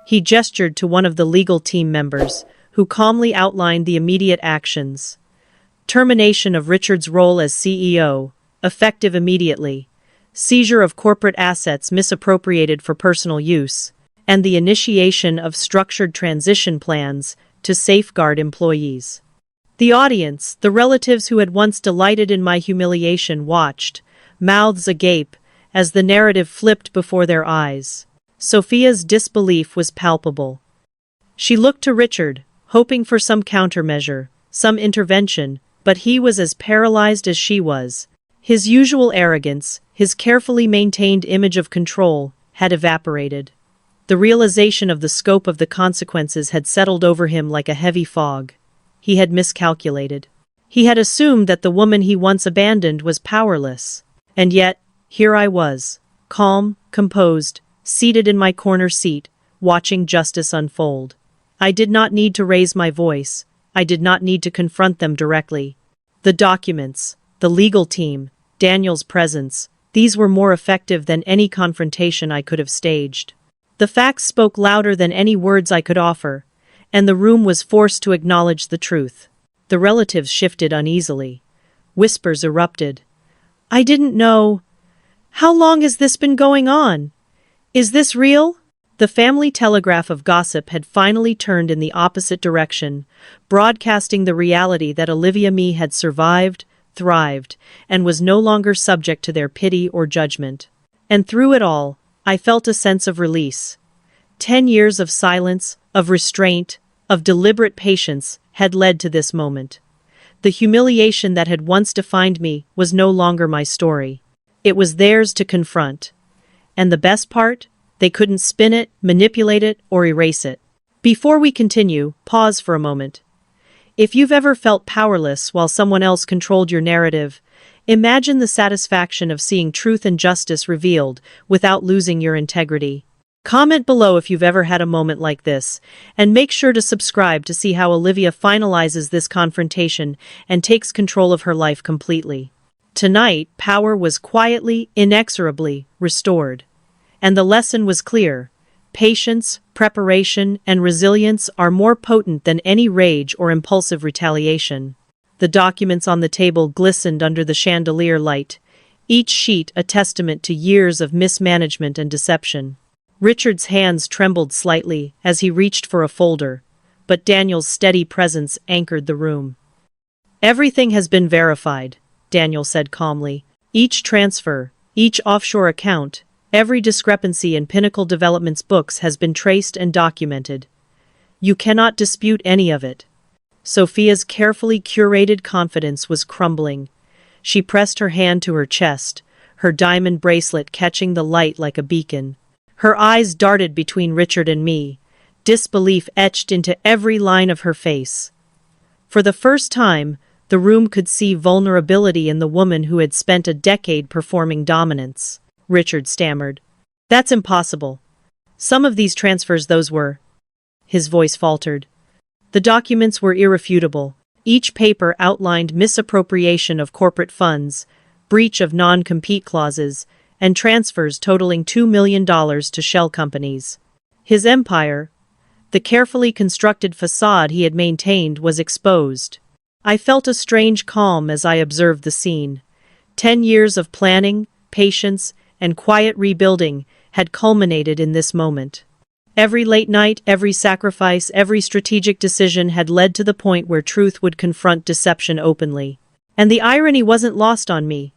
He gestured to one of the legal team members, who calmly outlined the immediate actions. Termination of Richard's role as CEO, effective immediately. Seizure of corporate assets misappropriated for personal use, and the initiation of structured transition plans to safeguard employees. The audience, the relatives who had once delighted in my humiliation, watched, mouths agape, as the narrative flipped before their eyes. Sophia's disbelief was palpable. She looked to Richard, hoping for some countermeasure, some intervention, but he was as paralyzed as she was. His usual arrogance, his carefully maintained image of control, had evaporated. The realization of the scope of the consequences had settled over him like a heavy fog. He had miscalculated. He had assumed that the woman he once abandoned was powerless. And yet, here I was, calm, composed, seated in my corner seat, watching justice unfold. I did not need to raise my voice. I did not need to confront them directly. The documents, the legal team, Daniel's presence, these were more effective than any confrontation I could have staged. The facts spoke louder than any words I could offer, and the room was forced to acknowledge the truth. The relatives shifted uneasily. Whispers erupted. "I didn't know. How long has this been going on? Is this real?" The family telegraph of gossip had finally turned in the opposite direction, broadcasting the reality that Olivia Mee had survived, thrived, and was no longer subject to their pity or judgment. And through it all, I felt a sense of release. 10 years of silence, of restraint, of deliberate patience had led to this moment. The humiliation that had once defined me was no longer my story. It was theirs to confront. And the best part? They couldn't spin it, manipulate it, or erase it. Before we continue, pause for a moment. If you've ever felt powerless while someone else controlled your narrative, imagine the satisfaction of seeing truth and justice revealed without losing your integrity. Comment below if you've ever had a moment like this, and make sure to subscribe to see how Olivia finalizes this confrontation and takes control of her life completely. Tonight, power was quietly, inexorably restored. And the lesson was clear. Patience, preparation, and resilience are more potent than any rage or impulsive retaliation. The documents on the table glistened under the chandelier light, each sheet a testament to years of mismanagement and deception. Richard's hands trembled slightly as he reached for a folder, but Daniel's steady presence anchored the room. "Everything has been verified," Daniel said calmly. "Each transfer, each offshore account, every discrepancy in Pinnacle Development's books has been traced and documented. You cannot dispute any of it." Sophia's carefully curated confidence was crumbling. She pressed her hand to her chest, her diamond bracelet catching the light like a beacon. Her eyes darted between Richard and me, disbelief etched into every line of her face. For the first time, the room could see vulnerability in the woman who had spent a decade performing dominance. Richard stammered. "That's impossible. Some of these transfers those were." His voice faltered. The documents were irrefutable. Each paper outlined misappropriation of corporate funds, breach of non-compete clauses, and transfers totaling $2 million to shell companies. His empire, the carefully constructed facade he had maintained, was exposed. I felt a strange calm as I observed the scene. 10 years of planning, patience, and quiet rebuilding had culminated in this moment. Every late night, every sacrifice, every strategic decision had led to the point where truth would confront deception openly. And the irony wasn't lost on me.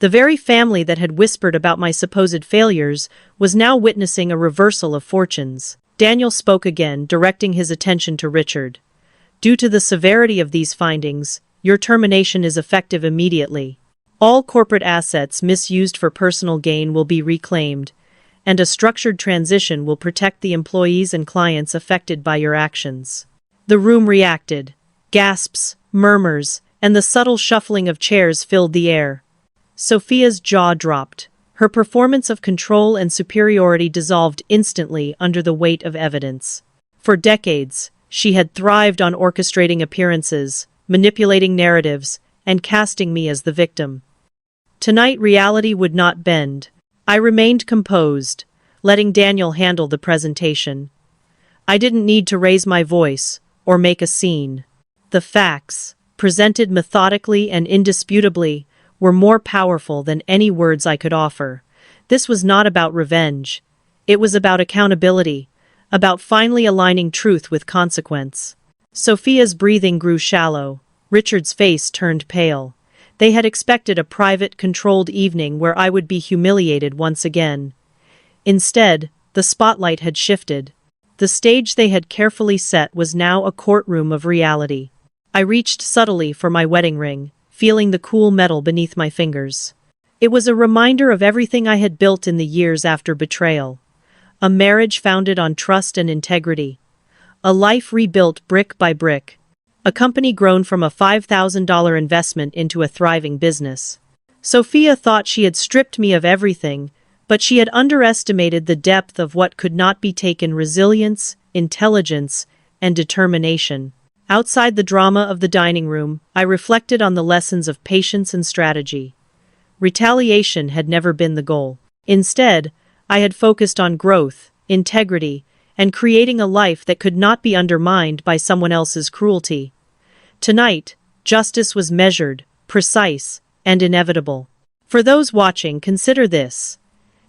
The very family that had whispered about my supposed failures was now witnessing a reversal of fortunes. Daniel spoke again, directing his attention to Richard. Due to the severity of these findings, your termination is effective immediately. All corporate assets misused for personal gain will be reclaimed, and a structured transition will protect the employees and clients affected by your actions. The room reacted. Gasps, murmurs, and the subtle shuffling of chairs filled the air. Sophia's jaw dropped. Her performance of control and superiority dissolved instantly under the weight of evidence. For decades, she had thrived on orchestrating appearances, manipulating narratives, and casting me as the victim. Tonight reality would not bend. I remained composed, letting Daniel handle the presentation. I didn't need to raise my voice or make a scene. The facts, presented methodically and indisputably, were more powerful than any words I could offer. This was not about revenge. It was about accountability, about finally aligning truth with consequence. Sophia's breathing grew shallow. Richard's face turned pale. They had expected a private, controlled evening where I would be humiliated once again. Instead, the spotlight had shifted. The stage they had carefully set was now a courtroom of reality. I reached subtly for my wedding ring, feeling the cool metal beneath my fingers. It was a reminder of everything I had built in the years after betrayal. A marriage founded on trust and integrity. A life rebuilt brick by brick. A company grown from a $5,000 investment into a thriving business. Sophia thought she had stripped me of everything, but she had underestimated the depth of what could not be taken: resilience, intelligence, and determination. Outside the drama of the dining room, I reflected on the lessons of patience and strategy. Retaliation had never been the goal. Instead, I had focused on growth, integrity, and creating a life that could not be undermined by someone else's cruelty. Tonight, justice was measured, precise, and inevitable. For those watching, consider this.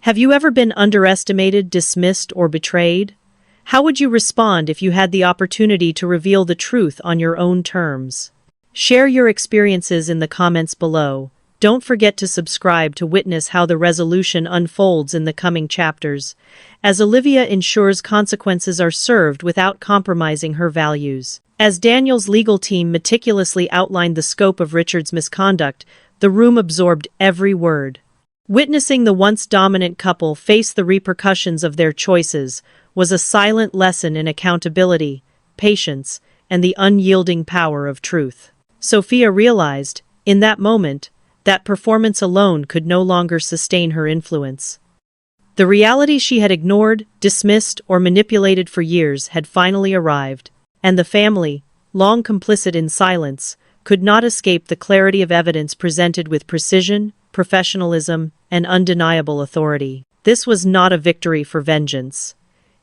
Have you ever been underestimated, dismissed, or betrayed? How would you respond if you had the opportunity to reveal the truth on your own terms? Share your experiences in the comments below. Don't forget to subscribe to witness how the resolution unfolds in the coming chapters, as Olivia ensures consequences are served without compromising her values. As Daniel's legal team meticulously outlined the scope of Richard's misconduct, the room absorbed every word. Witnessing the once dominant couple face the repercussions of their choices was a silent lesson in accountability, patience, and the unyielding power of truth. Sophia realized, in that moment, that performance alone could no longer sustain her influence. The reality she had ignored, dismissed, or manipulated for years had finally arrived, and the family, long complicit in silence, could not escape the clarity of evidence presented with precision, professionalism, and undeniable authority. This was not a victory for vengeance.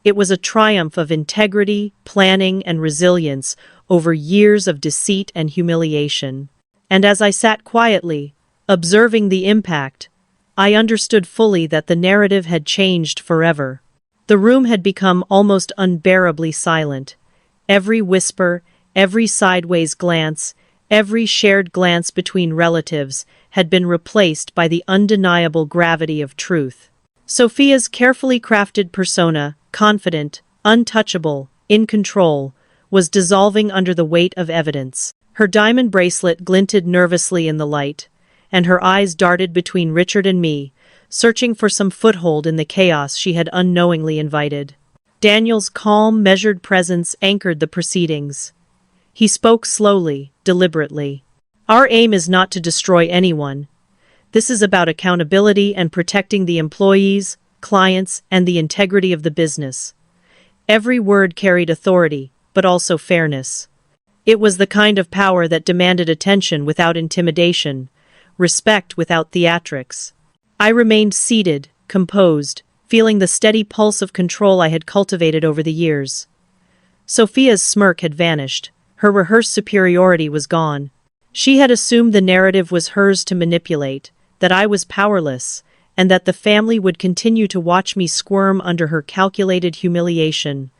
It was a triumph of integrity, planning, and resilience over years of deceit and humiliation. And as I sat quietly, observing the impact, I understood fully that the narrative had changed forever. The room had become almost unbearably silent. Every whisper, every sideways glance, every shared glance between relatives had been replaced by the undeniable gravity of truth. Sophia's carefully crafted persona, confident, untouchable, in control, was dissolving under the weight of evidence. Her diamond bracelet glinted nervously in the light, and her eyes darted between Richard and me, searching for some foothold in the chaos she had unknowingly invited. Daniel's calm, measured presence anchored the proceedings. He spoke slowly, deliberately. Our aim is not to destroy anyone. This is about accountability and protecting the employees, clients, and the integrity of the business. Every word carried authority, but also fairness. It was the kind of power that demanded attention without intimidation, respect without theatrics. I remained seated, composed, feeling the steady pulse of control I had cultivated over the years. Sophia's smirk had vanished. Her rehearsed superiority was gone. She had assumed the narrative was hers to manipulate, that I was powerless, and that the family would continue to watch me squirm under her calculated humiliation.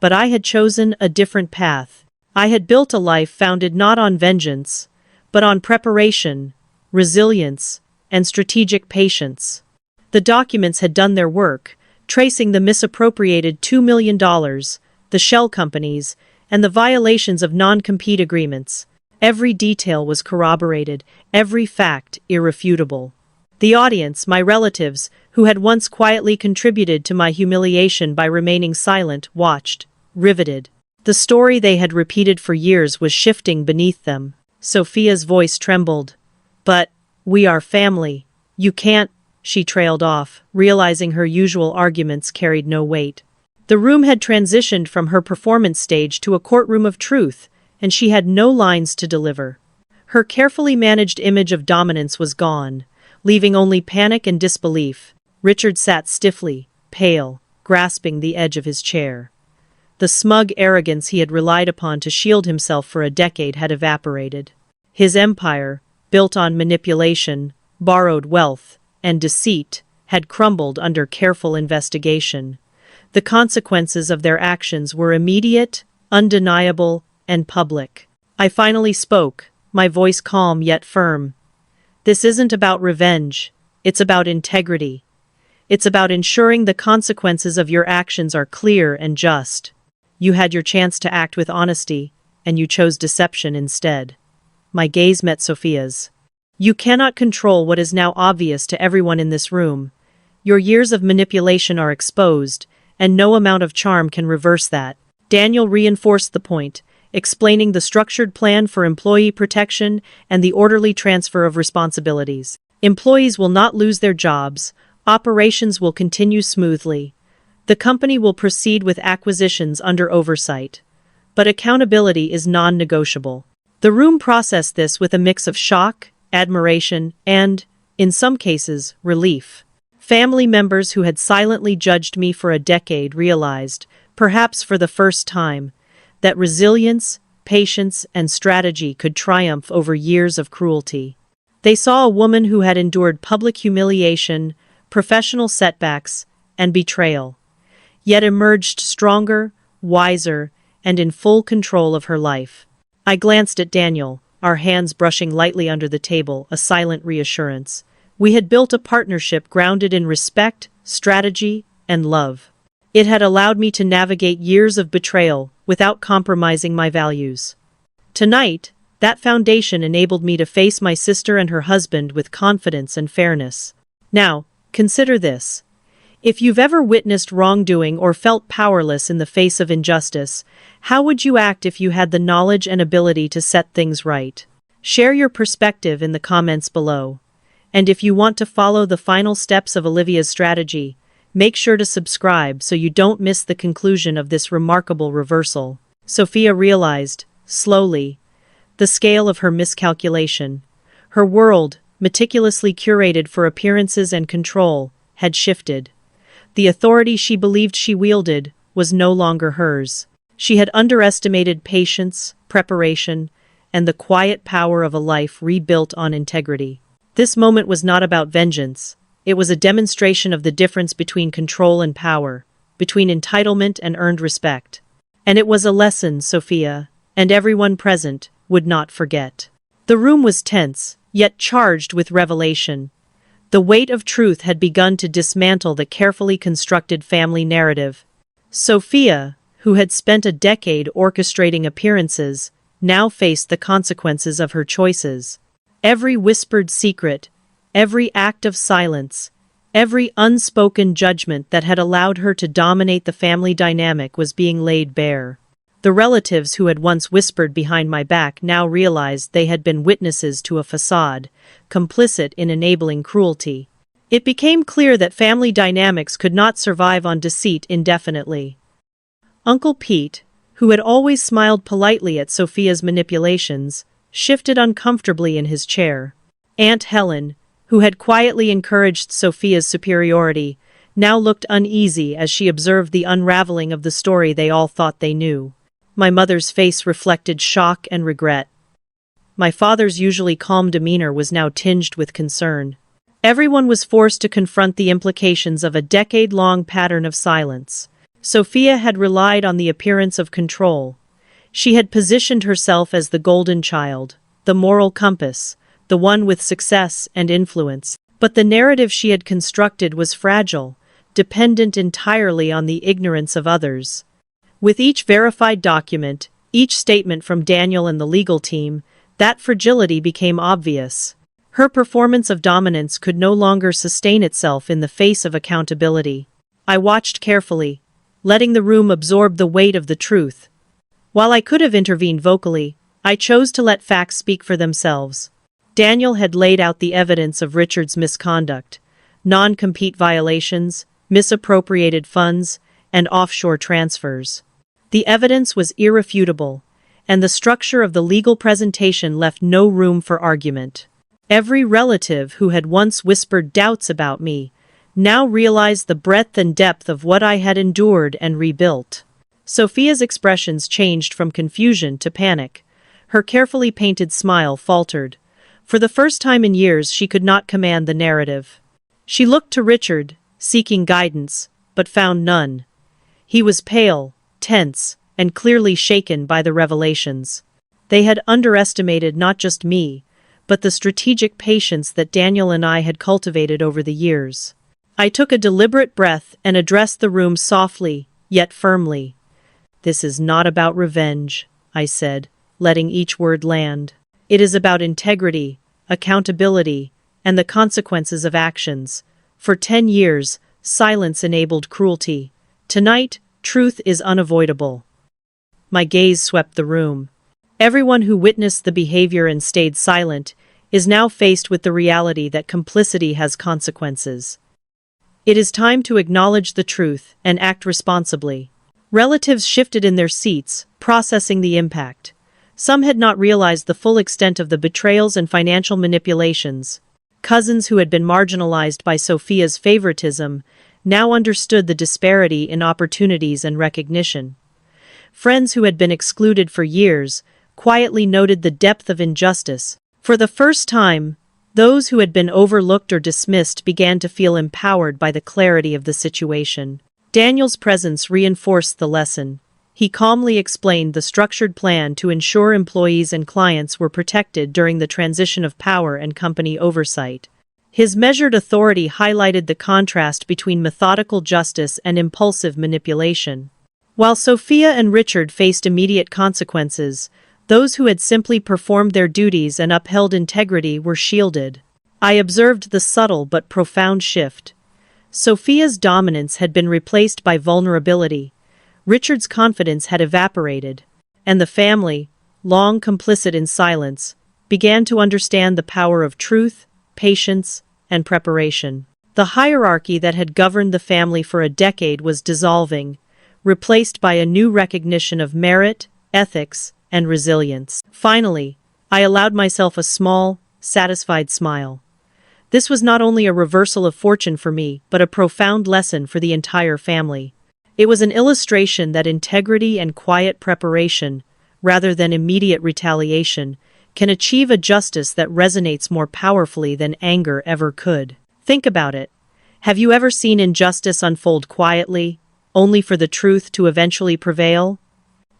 But I had chosen a different path. I had built a life founded not on vengeance, but on preparation, resilience, and strategic patience. The documents had done their work, tracing the misappropriated $2 million, the shell companies, and the violations of non-compete agreements. Every detail was corroborated, every fact irrefutable. The audience, my relatives, who had once quietly contributed to my humiliation by remaining silent, watched, riveted. The story they had repeated for years was shifting beneath them. Sophia's voice trembled. "But we are family. You can't," she trailed off, realizing her usual arguments carried no weight. The room had transitioned from her performance stage to a courtroom of truth, and she had no lines to deliver. Her carefully managed image of dominance was gone, leaving only panic and disbelief. Richard sat stiffly, pale, grasping the edge of his chair. The smug arrogance he had relied upon to shield himself for a decade had evaporated. His empire, built on manipulation, borrowed wealth, and deceit, had crumbled under careful investigation. The consequences of their actions were immediate, undeniable, and public. I finally spoke, my voice calm yet firm. "This isn't about revenge. It's about integrity. It's about ensuring the consequences of your actions are clear and just. You had your chance to act with honesty, and you chose deception instead." My gaze met Sophia's. "You cannot control what is now obvious to everyone in this room. Your years of manipulation are exposed, and no amount of charm can reverse that." Daniel reinforced the point, explaining the structured plan for employee protection and the orderly transfer of responsibilities. Employees will not lose their jobs, operations will continue smoothly. The company will proceed with acquisitions under oversight. But accountability is non-negotiable. The room processed this with a mix of shock, admiration, and, in some cases, relief. Family members who had silently judged me for a decade realized, perhaps for the first time, that resilience, patience, and strategy could triumph over years of cruelty. They saw a woman who had endured public humiliation, professional setbacks, and betrayal, yet emerged stronger, wiser, and in full control of her life. I glanced at Daniel, our hands brushing lightly under the table, a silent reassurance. We had built a partnership grounded in respect, strategy, and love. It had allowed me to navigate years of betrayal without compromising my values. Tonight, that foundation enabled me to face my sister and her husband with confidence and fairness. Now, consider this. If you've ever witnessed wrongdoing or felt powerless in the face of injustice, how would you act if you had the knowledge and ability to set things right? Share your perspective in the comments below. And if you want to follow the final steps of Olivia's strategy, make sure to subscribe so you don't miss the conclusion of this remarkable reversal. Sophia realized, slowly, the scale of her miscalculation. Her world, meticulously curated for appearances and control, had shifted. The authority she believed she wielded was no longer hers. She had underestimated patience, preparation, and the quiet power of a life rebuilt on integrity. This moment was not about vengeance. It was a demonstration of the difference between control and power, between entitlement and earned respect. And it was a lesson Sophia, and everyone present, would not forget. The room was tense, yet charged with revelation. The weight of truth had begun to dismantle the carefully constructed family narrative. Sophia, who had spent a decade orchestrating appearances, now faced the consequences of her choices. Every whispered secret, every act of silence, every unspoken judgment that had allowed her to dominate the family dynamic was being laid bare. The relatives who had once whispered behind my back now realized they had been witnesses to a facade, complicit in enabling cruelty. It became clear that family dynamics could not survive on deceit indefinitely. Uncle Pete, who had always smiled politely at Sophia's manipulations, shifted uncomfortably in his chair. Aunt Helen, who had quietly encouraged Sophia's superiority, now looked uneasy as she observed the unraveling of the story they all thought they knew. My mother's face reflected shock and regret. My father's usually calm demeanor was now tinged with concern. Everyone was forced to confront the implications of a decade-long pattern of silence. Sophia had relied on the appearance of control. She had positioned herself as the golden child, the moral compass, the one with success and influence. But the narrative she had constructed was fragile, dependent entirely on the ignorance of others. With each verified document, each statement from Daniel and the legal team, that fragility became obvious. Her performance of dominance could no longer sustain itself in the face of accountability. I watched carefully, letting the room absorb the weight of the truth. While I could have intervened vocally, I chose to let facts speak for themselves. Daniel had laid out the evidence of Richard's misconduct: non-compete violations, misappropriated funds, and offshore transfers. The evidence was irrefutable, and the structure of the legal presentation left no room for argument. Every relative who had once whispered doubts about me now realized the breadth and depth of what I had endured and rebuilt. Sophia's expressions changed from confusion to panic. Her carefully painted smile faltered. For the first time in years, she could not command the narrative. She looked to Richard, seeking guidance, but found none. He was pale, tense, and clearly shaken by the revelations. They had underestimated not just me, but the strategic patience that Daniel and I had cultivated over the years. I took a deliberate breath and addressed the room softly, yet firmly. "This is not about revenge," I said, letting each word land. "It is about integrity, accountability, and the consequences of actions. For 10 years, silence enabled cruelty. Tonight, truth is unavoidable." My gaze swept the room. Everyone who witnessed the behavior and stayed silent is now faced with the reality that complicity has consequences. It is time to acknowledge the truth and act responsibly. Relatives shifted in their seats, processing the impact. Some had not realized the full extent of the betrayals and financial manipulations. Cousins who had been marginalized by Sophia's favoritism now understood the disparity in opportunities and recognition. Friends who had been excluded for years quietly noted the depth of injustice. For the first time, those who had been overlooked or dismissed began to feel empowered by the clarity of the situation. Daniel's presence reinforced the lesson. He calmly explained the structured plan to ensure employees and clients were protected during the transition of power and company oversight. His measured authority highlighted the contrast between methodical justice and impulsive manipulation. While Sophia and Richard faced immediate consequences, those who had simply performed their duties and upheld integrity were shielded. I observed the subtle but profound shift. Sophia's dominance had been replaced by vulnerability. Richard's confidence had evaporated, and the family, long complicit in silence, began to understand the power of truth, patience, and preparation. The hierarchy that had governed the family for a decade was dissolving, replaced by a new recognition of merit, ethics, and resilience. Finally, I allowed myself a small, satisfied smile. This was not only a reversal of fortune for me, but a profound lesson for the entire family. It was an illustration that integrity and quiet preparation, rather than immediate retaliation, can achieve a justice that resonates more powerfully than anger ever could. Think about it. Have you ever seen injustice unfold quietly, only for the truth to eventually prevail?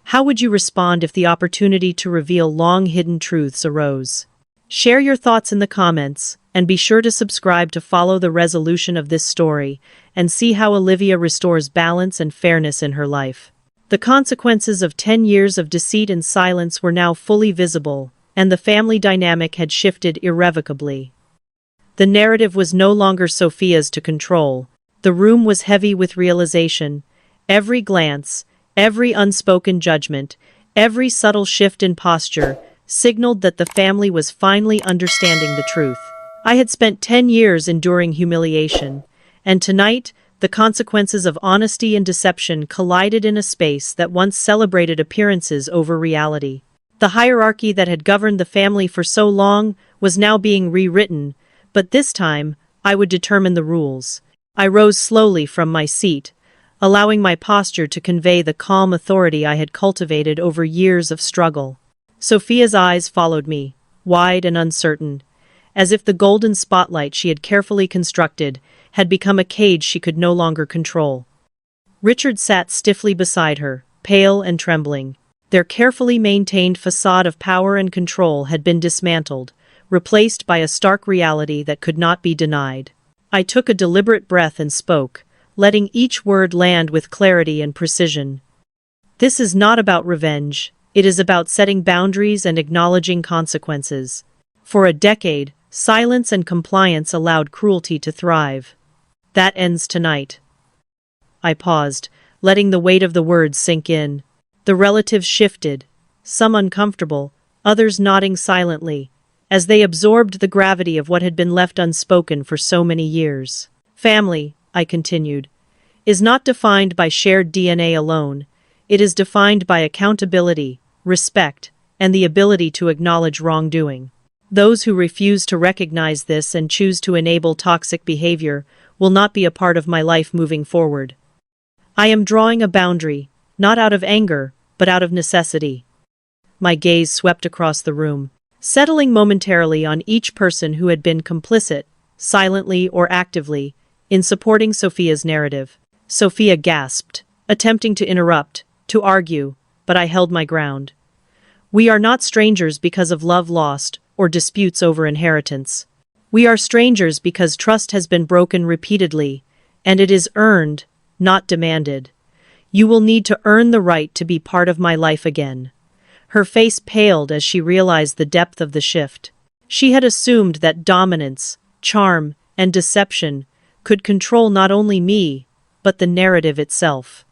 How would you respond if the opportunity to reveal long-hidden truths arose? Share your thoughts in the comments, and be sure to subscribe to follow the resolution of this story and see how Olivia restores balance and fairness in her life. The consequences of 10 years of deceit and silence were now fully visible, and the family dynamic had shifted irrevocably. The narrative was no longer Sophia's to control. The room was heavy with realization. Every glance, every unspoken judgment, every subtle shift in posture signaled that the family was finally understanding the truth. I had spent 10 years enduring humiliation, and tonight, the consequences of honesty and deception collided in a space that once celebrated appearances over reality. The hierarchy that had governed the family for so long was now being rewritten, but this time, I would determine the rules. I rose slowly from my seat, allowing my posture to convey the calm authority I had cultivated over years of struggle. Sophia's eyes followed me, wide and uncertain. as if the golden spotlight she had carefully constructed had become a cage she could no longer control. Richard sat stiffly beside her, pale and trembling. Their carefully maintained facade of power and control had been dismantled, replaced by a stark reality that could not be denied. I took a deliberate breath and spoke, letting each word land with clarity and precision. This is not about revenge. It is about setting boundaries and acknowledging consequences. For a decade, silence and compliance allowed cruelty to thrive. That ends tonight. I paused, letting the weight of the words sink in. The relatives shifted, some uncomfortable, others nodding silently, as they absorbed the gravity of what had been left unspoken for so many years. Family, I continued, is not defined by shared DNA alone. It is defined by accountability, respect, and the ability to acknowledge wrongdoing. Those who refuse to recognize this and choose to enable toxic behavior will not be a part of my life moving forward. I am drawing a boundary, not out of anger, but out of necessity. My gaze swept across the room, settling momentarily on each person who had been complicit, silently or actively, in supporting Sophia's narrative. Sophia gasped, attempting to interrupt, to argue, but I held my ground. We are not strangers because of love lost or disputes over inheritance. We are strangers because trust has been broken repeatedly, and it is earned, not demanded. You will need to earn the right to be part of my life again. Her face paled as she realized the depth of the shift. She had assumed that dominance, charm, and deception could control not only me, but the narrative itself.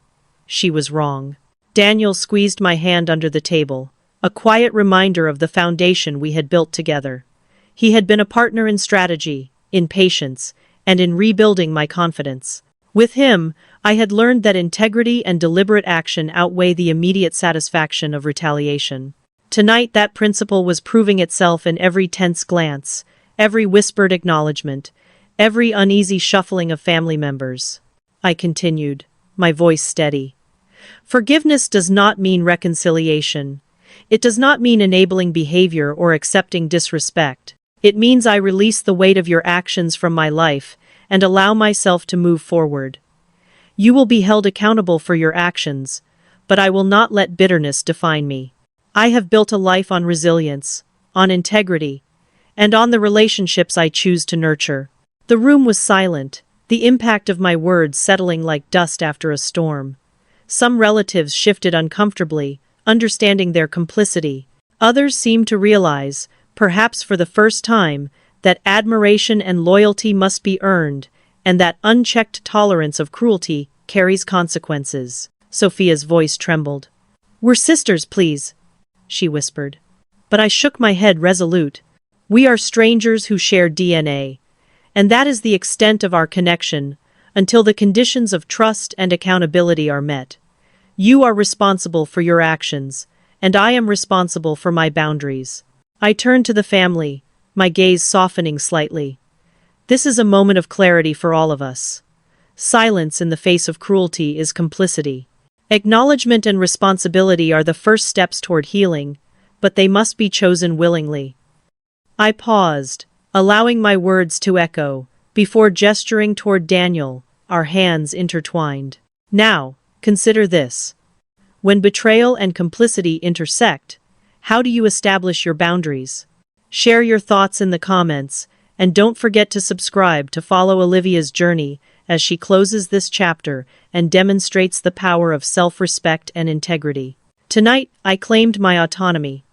She was wrong. Daniel squeezed my hand under the table, a quiet reminder of the foundation we had built together. He had been a partner in strategy, in patience, and in rebuilding my confidence. With him, I had learned that integrity and deliberate action outweigh the immediate satisfaction of retaliation. Tonight that principle was proving itself in every tense glance, every whispered acknowledgement, every uneasy shuffling of family members. I continued, my voice steady. Forgiveness does not mean reconciliation. It does not mean enabling behavior or accepting disrespect. It means I release the weight of your actions from my life and allow myself to move forward. You will be held accountable for your actions, but I will not let bitterness define me. I have built a life on resilience, on integrity, and on the relationships I choose to nurture. The room was silent, the impact of my words settling like dust after a storm. Some relatives shifted uncomfortably, understanding their complicity. Others seemed to realize, perhaps for the first time, that admiration and loyalty must be earned, and that unchecked tolerance of cruelty carries consequences. Sophia's voice trembled. "We're sisters, please," she whispered. But I shook my head resolute. We are strangers who share DNA, and that is the extent of our connection, until the conditions of trust and accountability are met. You are responsible for your actions, and I am responsible for my boundaries. I turned to the family, my gaze softening slightly. This is a moment of clarity for all of us. Silence in the face of cruelty is complicity. Acknowledgement and responsibility are the first steps toward healing, but they must be chosen willingly. I paused, allowing my words to echo, before gesturing toward Daniel, our hands intertwined. Now, consider this. When betrayal and complicity intersect, how do you establish your boundaries? Share your thoughts in the comments, and don't forget to subscribe to follow Olivia's journey as she closes this chapter and demonstrates the power of self-respect and integrity. Tonight, I claimed my autonomy.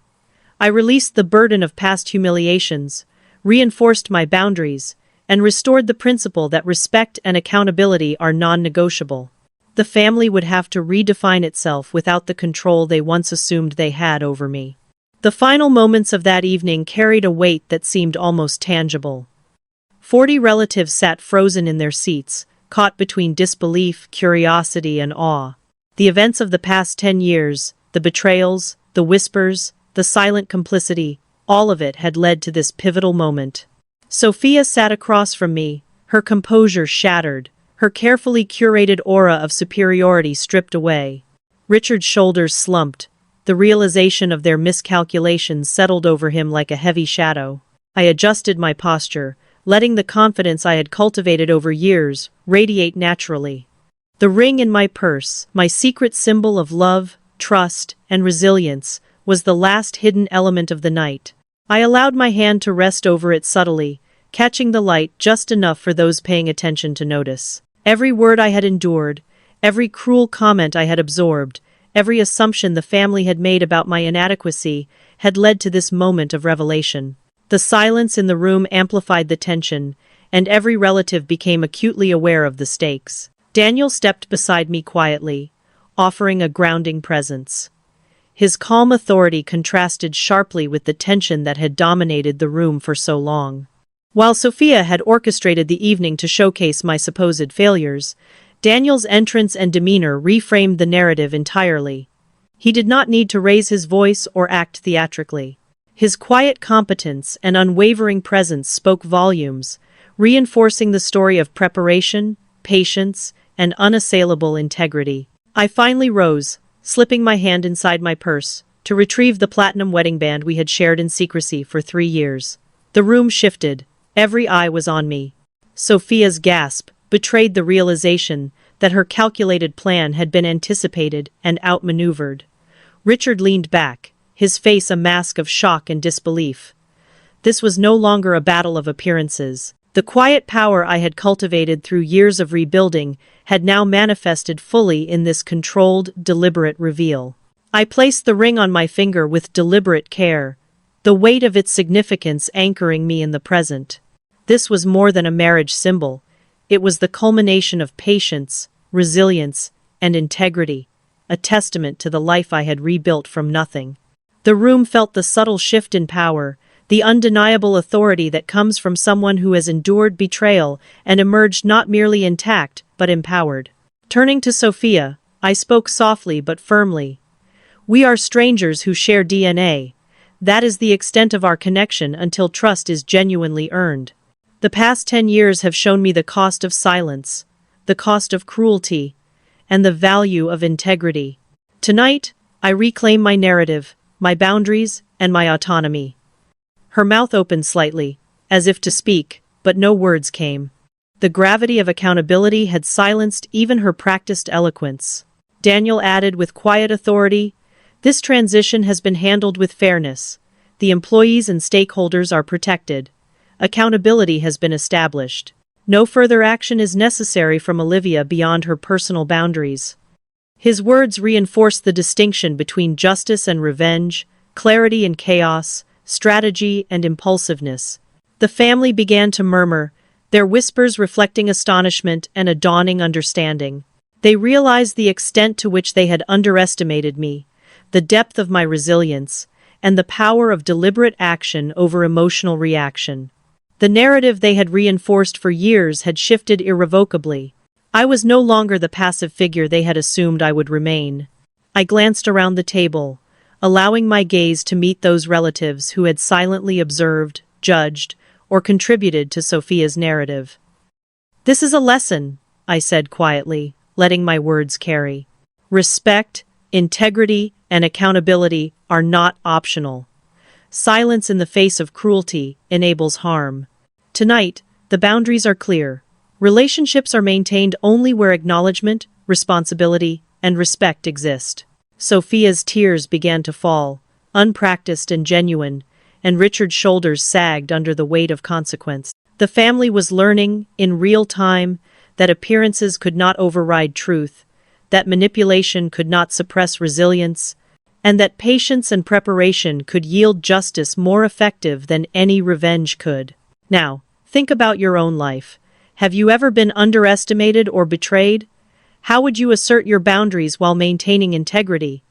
I released the burden of past humiliations, reinforced my boundaries, and restored the principle that respect and accountability are non-negotiable. The family would have to redefine itself without the control they once assumed they had over me. The final moments of that evening carried a weight that seemed almost tangible. 40 relatives sat frozen in their seats, caught between disbelief, curiosity, and awe. The events of the past 10 years, the betrayals, the whispers, the silent complicity, all of it had led to this pivotal moment. Sophia sat across from me, her composure shattered, her carefully curated aura of superiority stripped away. Richard's shoulders slumped. The realization of their miscalculations settled over him like a heavy shadow. I adjusted my posture, letting the confidence I had cultivated over years radiate naturally. The ring in my purse, my secret symbol of love, trust, and resilience, was the last hidden element of the night. I allowed my hand to rest over it subtly, catching the light just enough for those paying attention to notice. Every word I had endured, every cruel comment I had absorbed, every assumption the family had made about my inadequacy had led to this moment of revelation. The silence in the room amplified the tension, and every relative became acutely aware of the stakes. Daniel stepped beside me quietly, offering a grounding presence. His calm authority contrasted sharply with the tension that had dominated the room for so long. While Sophia had orchestrated the evening to showcase my supposed failures, Daniel's entrance and demeanor reframed the narrative entirely. He did not need to raise his voice or act theatrically. His quiet competence and unwavering presence spoke volumes, reinforcing the story of preparation, patience, and unassailable integrity. I finally rose, slipping my hand inside my purse, to retrieve the platinum wedding band we had shared in secrecy for 3 years. The room shifted. Every eye was on me. Sophia's gasp betrayed the realization that her calculated plan had been anticipated and outmaneuvered. Richard leaned back, his face a mask of shock and disbelief. This was no longer a battle of appearances. The quiet power I had cultivated through years of rebuilding had now manifested fully in this controlled, deliberate reveal. I placed the ring on my finger with deliberate care, the weight of its significance anchoring me in the present. This was more than a marriage symbol. It was the culmination of patience, resilience, and integrity, a testament to the life I had rebuilt from nothing. The room felt the subtle shift in power, the undeniable authority that comes from someone who has endured betrayal and emerged not merely intact, but empowered. Turning to Sophia, I spoke softly but firmly. "We are strangers who share DNA. That is the extent of our connection until trust is genuinely earned. The past 10 years have shown me the cost of silence, the cost of cruelty, and the value of integrity. Tonight, I reclaim my narrative, my boundaries, and my autonomy." Her mouth opened slightly, as if to speak, but no words came. The gravity of accountability had silenced even her practiced eloquence. Daniel added with quiet authority, "This transition has been handled with fairness. The employees and stakeholders are protected. Accountability has been established. No further action is necessary from Olivia beyond her personal boundaries." His words reinforced the distinction between justice and revenge, clarity and chaos, strategy and impulsiveness. The family began to murmur, their whispers reflecting astonishment and a dawning understanding. They realized the extent to which they had underestimated me, the depth of my resilience, and the power of deliberate action over emotional reaction. The narrative they had reinforced for years had shifted irrevocably. I was no longer the passive figure they had assumed I would remain. I glanced around the table, allowing my gaze to meet those relatives who had silently observed, judged, or contributed to Sophia's narrative. "This is a lesson," I said quietly, letting my words carry. "Respect, integrity, and accountability are not optional. Silence in the face of cruelty enables harm. Tonight, the boundaries are clear. Relationships are maintained only where acknowledgement, responsibility, and respect exist." Sophia's tears began to fall, unpracticed and genuine, and Richard's shoulders sagged under the weight of consequence. The family was learning, in real time, that appearances could not override truth, that manipulation could not suppress resilience, and that patience and preparation could yield justice more effective than any revenge could. Now, think about your own life. Have you ever been underestimated or betrayed? How would you assert your boundaries while maintaining integrity?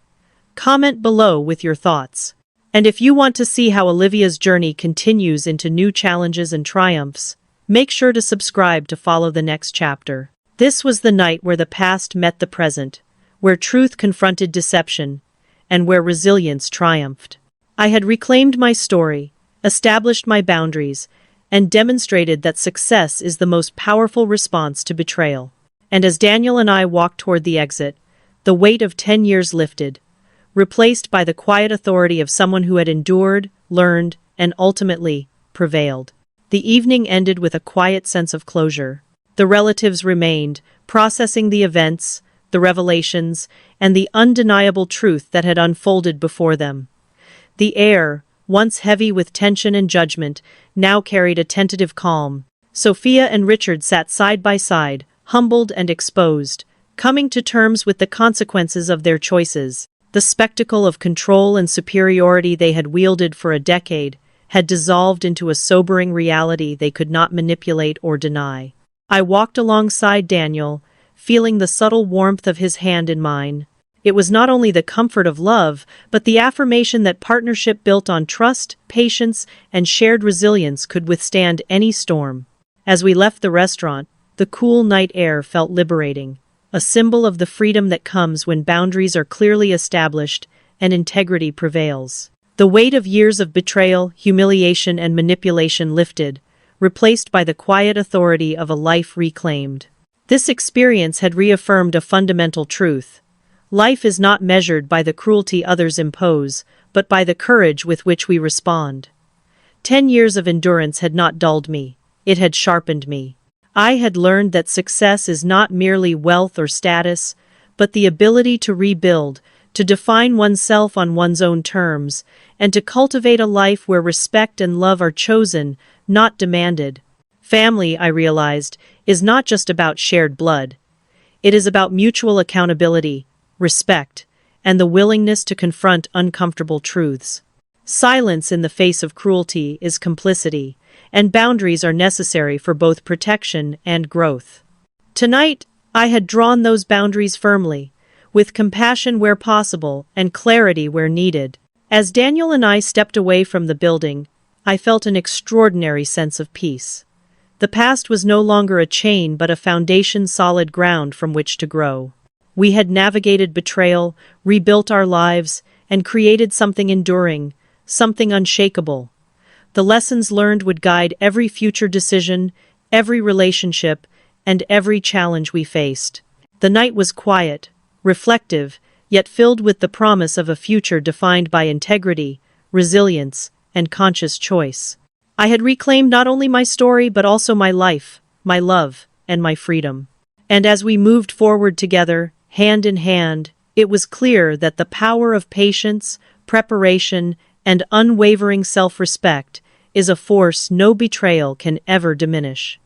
Comment below with your thoughts. And if you want to see how Olivia's journey continues into new challenges and triumphs, make sure to subscribe to follow the next chapter. This was the night where the past met the present, where truth confronted deception, and where resilience triumphed. I had reclaimed my story, established my boundaries, and demonstrated that success is the most powerful response to betrayal. And as Daniel and I walked toward the exit, the weight of 10 years lifted, replaced by the quiet authority of someone who had endured, learned, and ultimately prevailed. The evening ended with a quiet sense of closure. The relatives remained, processing the events, the revelations, and the undeniable truth that had unfolded before them. The air, once heavy with tension and judgment, now carried a tentative calm. Sophia and Richard sat side by side, humbled and exposed, coming to terms with the consequences of their choices. The spectacle of control and superiority they had wielded for a decade had dissolved into a sobering reality they could not manipulate or deny. I walked alongside Daniel, feeling the subtle warmth of his hand in mine. It was not only the comfort of love, but the affirmation that partnership built on trust, patience, and shared resilience could withstand any storm. As we left the restaurant, the cool night air felt liberating, a symbol of the freedom that comes when boundaries are clearly established and integrity prevails. The weight of years of betrayal, humiliation, and manipulation lifted, replaced by the quiet authority of a life reclaimed. This experience had reaffirmed a fundamental truth. Life is not measured by the cruelty others impose, but by the courage with which we respond. 10 years of endurance had not dulled me, it had sharpened me. I had learned that success is not merely wealth or status, but the ability to rebuild, to define oneself on one's own terms, and to cultivate a life where respect and love are chosen, not demanded. Family, I realized, is not just about shared blood. It is about mutual accountability, respect, and the willingness to confront uncomfortable truths. Silence in the face of cruelty is complicity, and boundaries are necessary for both protection and growth. Tonight, I had drawn those boundaries firmly, with compassion where possible and clarity where needed. As Daniel and I stepped away from the building, I felt an extraordinary sense of peace. The past was no longer a chain but a foundation, solid ground from which to grow. We had navigated betrayal, rebuilt our lives, and created something enduring, something unshakable. The lessons learned would guide every future decision, every relationship, and every challenge we faced. The night was quiet, reflective, yet filled with the promise of a future defined by integrity, resilience, and conscious choice. I had reclaimed not only my story but also my life, my love, and my freedom. And as we moved forward together, hand in hand, it was clear that the power of patience, preparation, and unwavering self-respect is a force no betrayal can ever diminish.